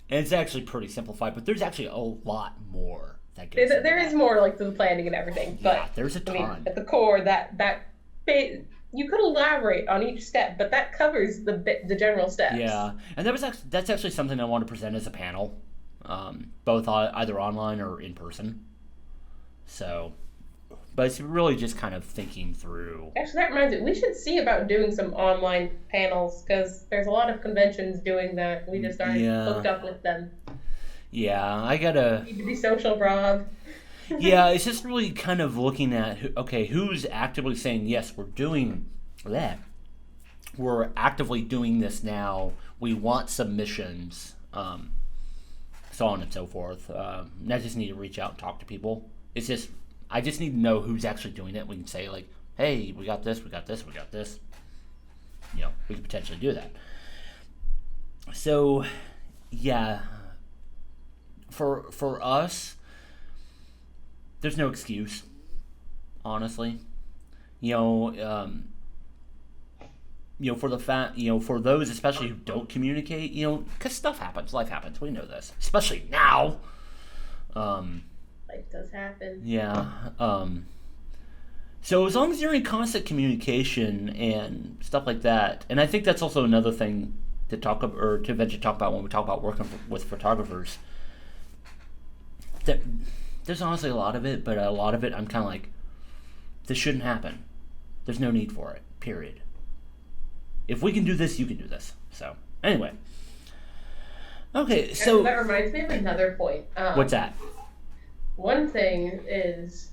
and it's actually pretty simplified, but there's actually a lot more that goes into there is more to the planning and everything, but yeah, there's a ton. At the core, that you could elaborate on each step, but that covers the general steps. Yeah, and that's actually something I want to present as a panel, both either online or in person. So, but it's really just kind of thinking through. Actually, that reminds me, we should see about doing some online panels, because there's a lot of conventions doing that. We just aren't hooked up with them. Yeah, I gotta... Need to be social, Rob. Yeah, it's just really kind of looking at, who's actively saying, yes, we're doing that. We're actively doing this now. We want submissions, so on and so forth. And I just need to reach out and talk to people. I just need to know who's actually doing it. We can say, hey, we got this, we got this, we got this. We could potentially do that. So, yeah, for us, there's no excuse, honestly. For the fact, for those especially who don't communicate, because stuff happens, life happens, we know this, especially now. Life does happen. Yeah. So as long as you're in constant communication and stuff like that, and I think that's also another thing to talk about, or to eventually talk about when we talk about working with photographers. That there's honestly a lot of it, but a lot of it I'm kind of this shouldn't happen. There's no need for it. Period. If we can do this, you can do this. So anyway. Okay, so that reminds me of another point. What's that? One thing is,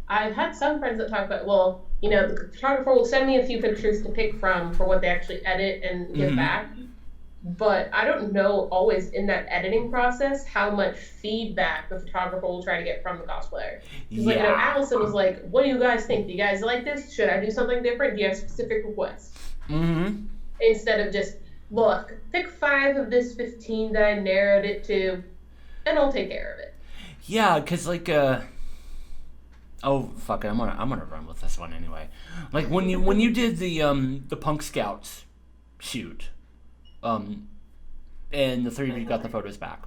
I've had some friends that talk about, the photographer will send me a few pictures to pick from for what they actually edit and give back. But I don't know always in that editing process how much feedback the photographer will try to get from the cosplayer. Because Allison was like, what do you guys think? Do you guys like this? Should I do something different? Do you have specific requests? Mm-hmm. Instead of just, look, pick 5 of this 15 that I narrowed it to, and I'll take care of it. Yeah, because oh fuck it, I'm gonna run with this one anyway. When you did the Punk Scouts shoot, and the 3 of you got the photos back,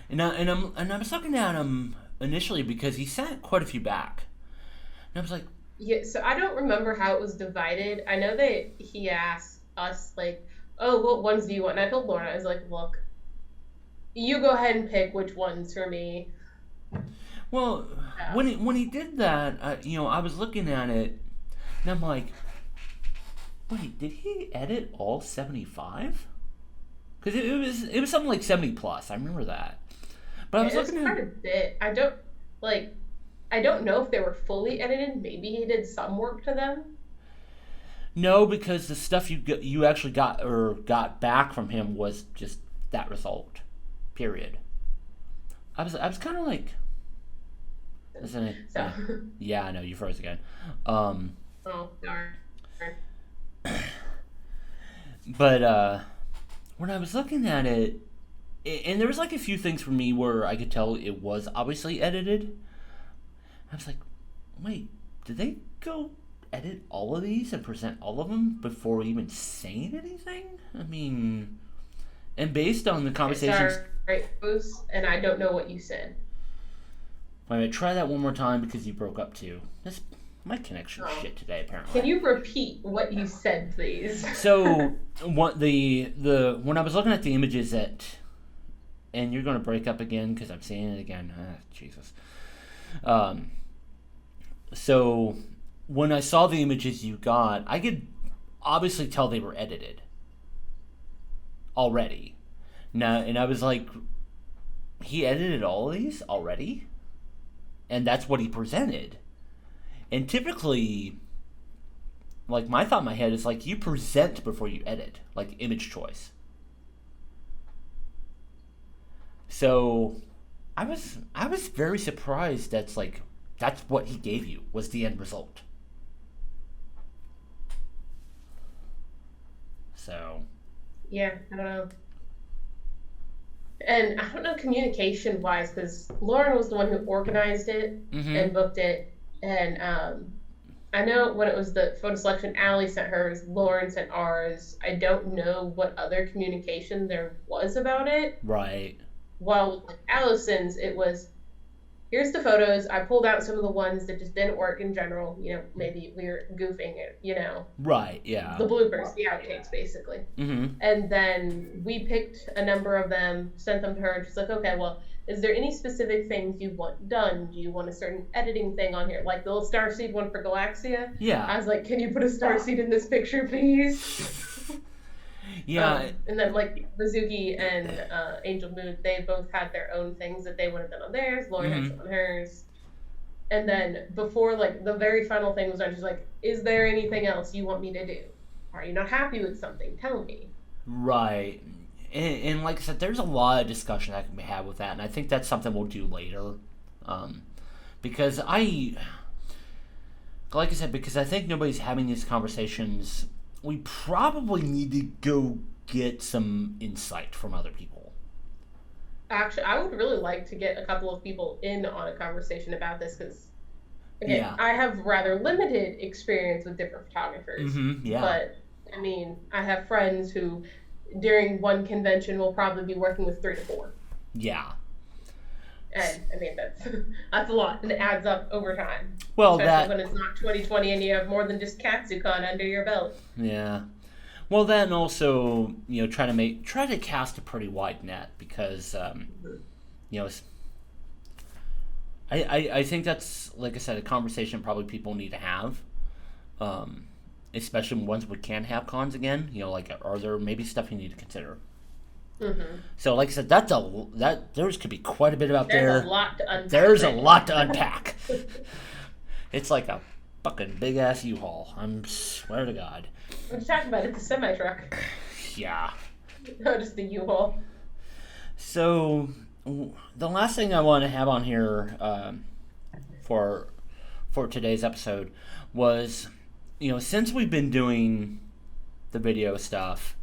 and I was looking at him initially because he sent quite a few back, I was like, yeah, so I don't remember how it was divided. I know that he asked us, like, oh, what ones do you want? And I told Lauren, I was like, look, you go ahead and pick which ones for me. Well, when he did that, I was looking at it, and I'm like, wait, did he edit all 75? Because it was something like 70 plus. I remember that. But I was looking at quite a bit. I don't know if they were fully edited. Maybe he did some work to them. No, because the stuff you actually got back from him was just that result. Period. I was kind of like, isn't it? So. Yeah, I know you froze again. Oh darn. But when I was looking at it, and there was like a few things for me where I could tell it was obviously edited. I was like, wait, did they go edit all of these and present all of them before even saying anything? I mean, and based on the conversations... Sorry, and I don't know what you said. Wait a minute, try that one more time because you broke up too. My connection shit today, apparently. Can you repeat what you said, please? So, when I was looking at the images and you're going to break up again because I'm seeing it again. Jesus. So, when I saw the images you got, I could obviously tell they were edited already. Now, and I was like, he edited all of these already? And that's what he presented. And typically, like, my thought in my head is, like, you present before you edit, like, image choice. So, I was very surprised that's what he gave you, was the end result. So. Yeah, I don't know. And I don't know communication-wise, because Lauren was the one who organized it and booked it. And I know when it was the photo selection, Allie sent hers, Lauren sent ours. I don't know what other communication there was about it. Right. While with Allison's, it was, here's the photos. I pulled out some of the ones that just didn't work in general. You know, maybe we were goofing it, you know. Right, yeah. The bloopers, the outtakes, basically. And then we picked a number of them, sent them to her, and she's like, okay, well, is there any specific things you want done? Do you want a certain editing thing on here? Like the little starseed one for Galaxia? Yeah. I was like, can you put a starseed in this picture, please? Yeah. And then, like, Mizuki and Angel Moon, they both had their own things that they wanted done on theirs. Lauren had some on hers. And then before, like, the very final thing was done, she's like, is there anything else you want me to do? Are you not happy with something? Tell me. Right. And like I said, there's a lot of discussion that can be had with that, and I think that's something we'll do later. Because like I said, because I think nobody's having these conversations, we probably need to go get some insight from other people. Actually, I would really like to get a couple of people in on a conversation about this, because, again, I have rather limited experience with different photographers. But, I mean, I have friends who, during one convention, will probably be working with 3 to 4. Yeah. And, I mean, that's a lot, and it adds up over time. Well, especially when it's not 2020 and you have more than just Katsucon under your belt. Yeah. Well, then also, you know, try to cast a pretty wide net, because, you know, I think that's, like I said, a conversation probably people need to have, especially once we can have cons again. You know, like, are there maybe stuff you need to consider? So, like I said, there could be quite a bit out there. There's a lot to unpack. There's a lot to unpack. It's like a fucking big ass U-Haul. I swear to God. What are you talking about? It's a semi truck. Yeah. No, just the U-Haul. So, the last thing I want to have on here for today's episode was, you know, since we've been doing the video stuff,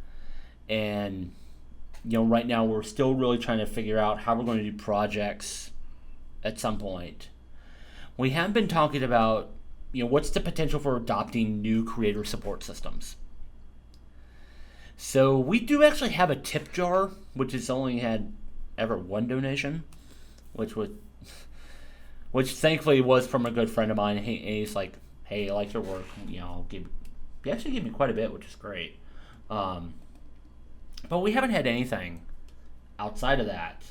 and, you know, right now we're still really trying to figure out how we're going to do projects at some point. We have been talking about, you know, what's the potential for adopting new creator support systems. So we do actually have a tip jar, which has only had ever one donation, which which thankfully was from a good friend of mine. He's like, hey, I like your work. He actually gave me quite a bit, which is great. But we haven't had anything outside of that.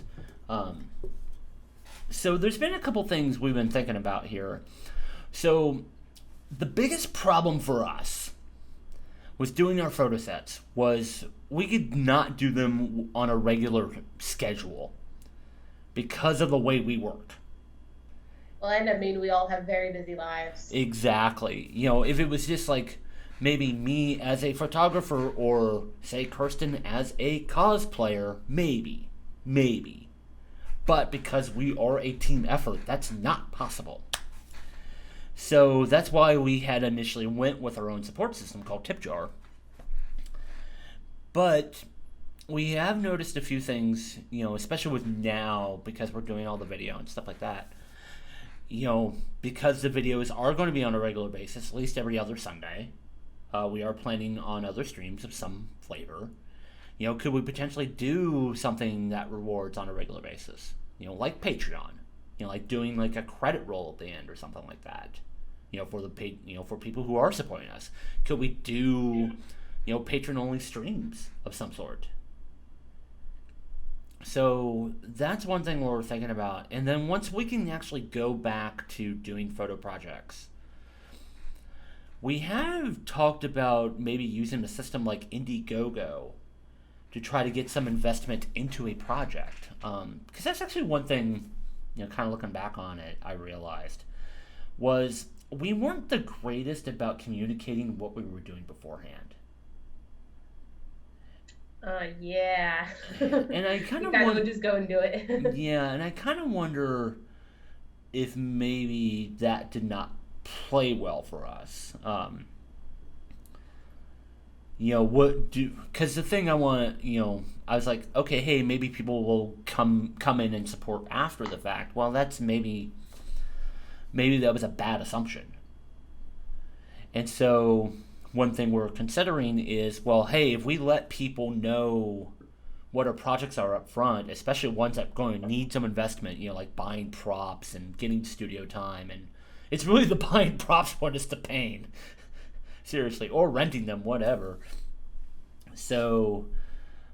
So there's been a couple things we've been thinking about here. So the biggest problem for us with doing our photo sets was we could not do them on a regular schedule because of the way we work. Well, and I mean, we all have very busy lives. Exactly. If it was just like maybe me as a photographer or, say, Kirsten as a cosplayer, maybe. But because we are a team effort, that's not possible. So that's why we had initially went with our own support system called TipJar. But we have noticed a few things, especially with now, because we're doing all the video and stuff like that. Because the videos are going to be on a regular basis, at least every other Sunday. We are planning on other streams of some flavor. Could we potentially do something that rewards on a regular basis? Like Patreon. Like doing like a credit roll at the end or something like that. For the for people who are supporting us. Could we do, patron-only streams of some sort? So that's one thing we're thinking about. And then once we can actually go back to doing photo projects, we have talked about maybe using a system like Indiegogo to try to get some investment into a project. Because that's actually one thing, kind of looking back on it, I realized, was we weren't the greatest about communicating what we were doing beforehand. Yeah. And I kind of would just go and do it. Yeah, and I kind of wonder if maybe that did not play well for us. Because the thing I want to, I was like, okay, hey, maybe people will come in and support after the fact. Well, that's maybe that was a bad assumption. And so one thing we're considering is, well, hey, if we let people know what our projects are up front, especially ones that are going to need some investment, like buying props and getting studio time, and it's really the buying props one is the pain. Seriously, or renting them, whatever. So,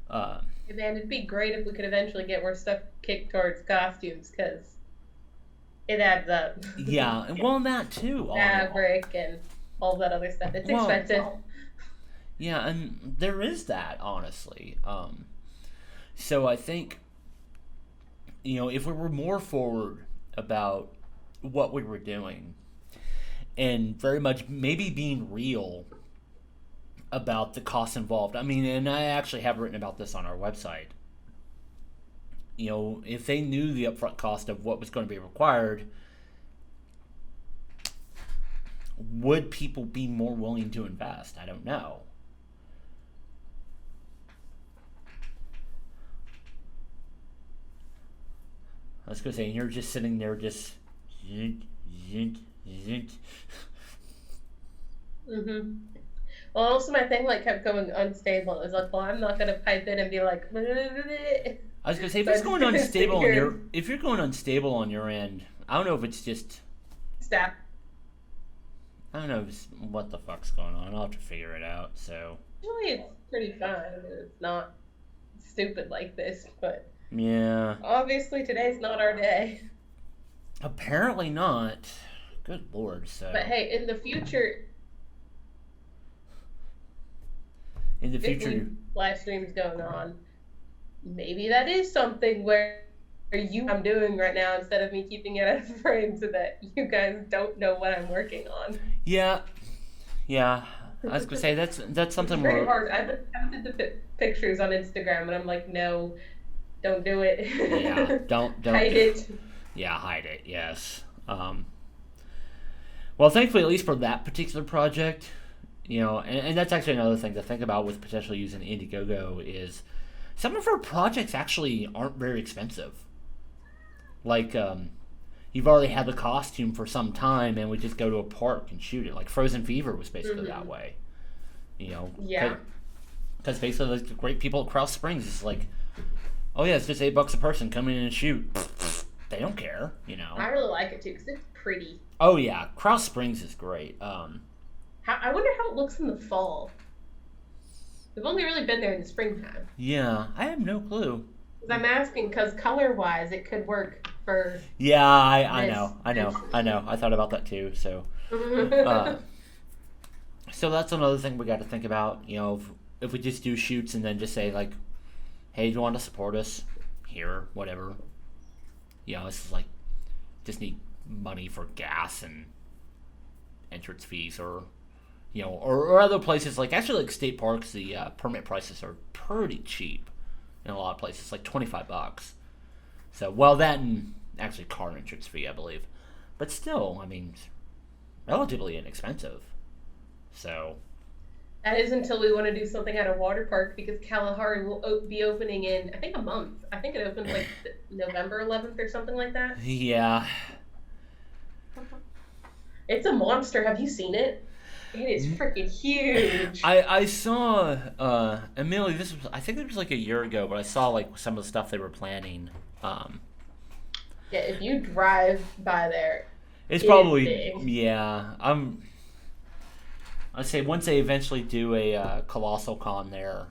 man, it'd be great if we could eventually get more stuff kicked towards costumes, because it adds up. Yeah, well, that too. Fabric and all that other stuff. It's expensive. Yeah, and there is that, honestly. So I think, if we were more forward about what we were doing, and very much maybe being real about the costs involved. I mean, and I actually have written about this on our website. If they knew the upfront cost of what was going to be required, would people be more willing to invest? I don't know. I was going to say, you're just sitting there just... Well, also my thing kept going unstable. It was like, well, I'm not gonna pipe in and be like. I was gonna say, if it's going unstable if you're going unstable on your end, I don't know if it's just. Stop. I don't know what the fuck's going on. I'll have to figure it out. So. Usually it's pretty fine. I mean, it's not stupid like this, but. Yeah. Obviously today's not our day. Apparently not. Good lord. So. But hey, in the future. Live streams going on, maybe that is something where I'm doing right now instead of me keeping it out of frame so that you guys don't know what I'm working on. Yeah. I was gonna say that's something it's very hard. I've attempted to put pictures on Instagram and I'm like, no, don't do it. Yeah, don't hide it. Yeah, hide it. Yes. Well, thankfully, at least for that particular project. And that's actually another thing to think about with potentially using Indiegogo is some of our projects actually aren't very expensive. Like, you've already had the costume for some time and we just go to a park and shoot it. Like Frozen Fever was basically that way. Yeah. Because basically the great people at Krause Springs is like, oh yeah, it's just $8 a person, come in and shoot. they don't care, I really like it too because it's pretty. Oh yeah, Krause Springs is great. I wonder how it looks in the fall. We've only really been there in the springtime. Yeah, I have no clue. I'm asking because color-wise, it could work for. Yeah, I know. I thought about that too. So, so that's another thing we got to think about. If we just do shoots and then just say like, "Hey, do you want to support us? Here, whatever." This is like, just need money for gas and entrance fees, or or other places like state parks. The permit prices are pretty cheap in a lot of places, like $25. So, that and actually car entrance fee, I believe, but still, I mean, relatively inexpensive. So that is until we want to do something at a water park, because Kalahari will be opening in, I think, a month. I think it opens like November 11th or something like that. Yeah. It's a monster. Have you seen it? It is freaking huge. I saw, Emily, I think it was like a year ago, but I saw like some of the stuff they were planning. Yeah, if you drive by there, it's probably big. Yeah. I'd say once they eventually do a Colossal Con there,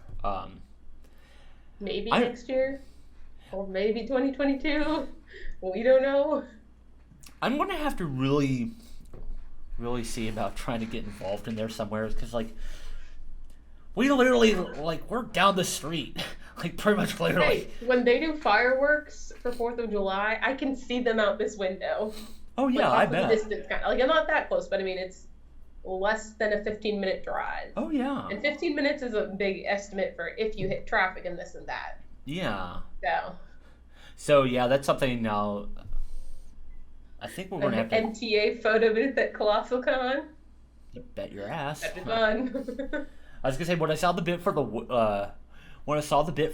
maybe next year, or maybe 2022. We don't know. I'm gonna have to really see about trying to get involved in there somewhere, because like we literally we're down the street, like pretty much literally. Hey, when they do fireworks for 4th of July, I can see them out this window. Oh yeah, I bet. Distance, I'm not that close, but I mean it's less than a 15-minute drive. Oh yeah. And 15 minutes is a big estimate for if you hit traffic and this and that. Yeah. So yeah, that's something now. I think we're going to have to... MTA photo booth at Colossal Con. You bet your ass. That'd be fun. I was going to say, when I saw the bit for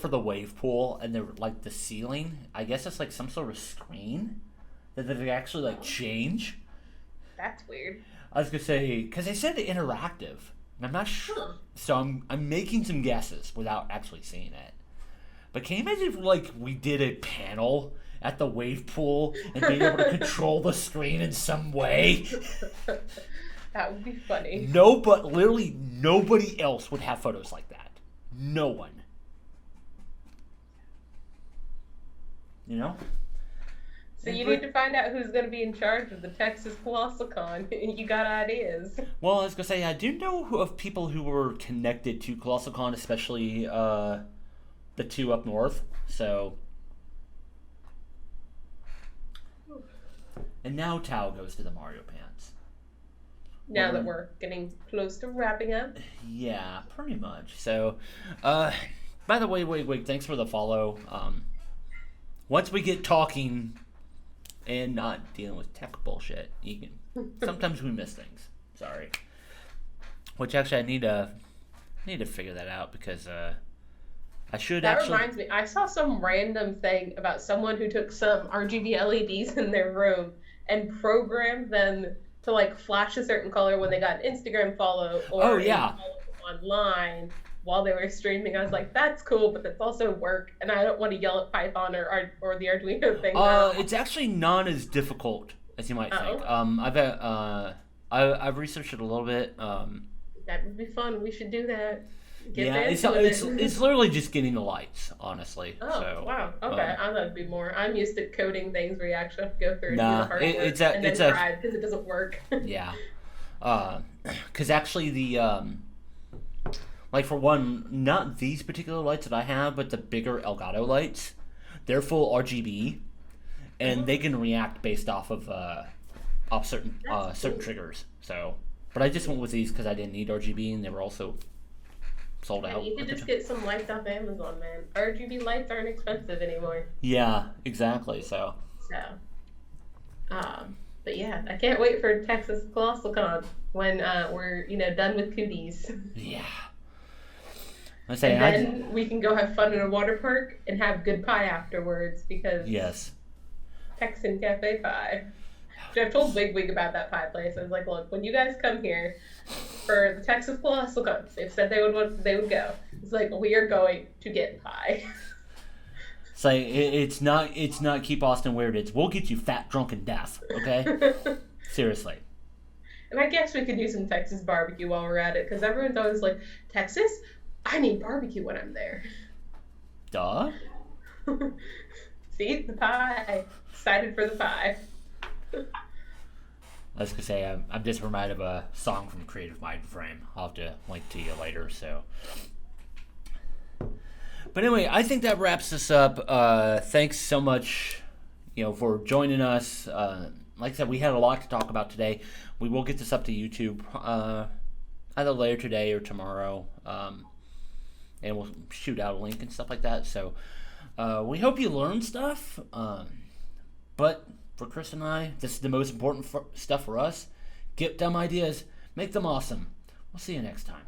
the wave pool and the ceiling, I guess it's like some sort of screen that they actually change. That's weird. I was going to say, because they said interactive, and I'm not sure. So I'm making some guesses without actually seeing it. But can you imagine if we did a panel at the wave pool and being able to control the screen in some way? That would be funny. No, but literally nobody else would have photos like that. No one. So you need to find out who's going to be in charge of the Texas Colossal Con. You got ideas. Well, I was going to say, I do know of people who were connected to Colossal Con, especially the two up north. So... And now Tao goes to the Mario Pants. Now that we're getting close to wrapping up. Yeah, pretty much. So, by the way, wait, thanks for the follow. Once we get talking and not dealing with tech bullshit, sometimes we miss things. Sorry. Which actually I need to figure that out, because I should actually... That reminds me, I saw some random thing about someone who took some RGB LEDs in their room and programmed them to flash a certain color when they got an Instagram follow or follow online while they were streaming. I was like, that's cool, but that's also work, and I don't want to yell at Python or the Arduino thing. It's actually not as difficult as you might think. I've researched it a little bit. That would be fun. We should do that. It's literally just getting the lights, honestly. Oh, so, wow. Okay, I thought it'd be more. I'm used to coding things where you actually have to go through and do the hard work and then try because it doesn't work. Yeah. Because actually the, for one, not these particular lights that I have, but the bigger Elgato lights, they're full RGB, and they can react based off of certain triggers. So, but I just went with these because I didn't need RGB, and they were also sold out. You could just get some lights off Amazon, man. RGB lights aren't expensive anymore. Yeah, exactly. So. But yeah, I can't wait for Texas Colossal Con when we're done with cooties. Yeah. Then we can go have fun in a water park and have good pie afterwards, because yes, Texan Cafe pie. I've told Wig about that pie place. I was like, look, when you guys come here for the Texas Colossal Con, they've said they would go. It's like, we are going to get pie. It's like it's not keep Austin where it is. We'll get you fat, drunk, and deaf. Okay, seriously. And I guess we could do some Texas barbecue while we're at it, because everyone's always like, Texas? I need barbecue when I'm there. Duh. See, the pie. Excited for the pie. I was gonna say I'm just reminded of a song from Creative Mind Frame. I'll have to link to you later. So, but anyway, I think that wraps us up. Thanks so much, for joining us. Like I said, we had a lot to talk about today. We will get this up to YouTube either later today or tomorrow, and we'll shoot out a link and stuff like that. So we hope you learned stuff. But for Chris and I, this is the most important stuff for us. Get dumb ideas, make them awesome. We'll see you next time.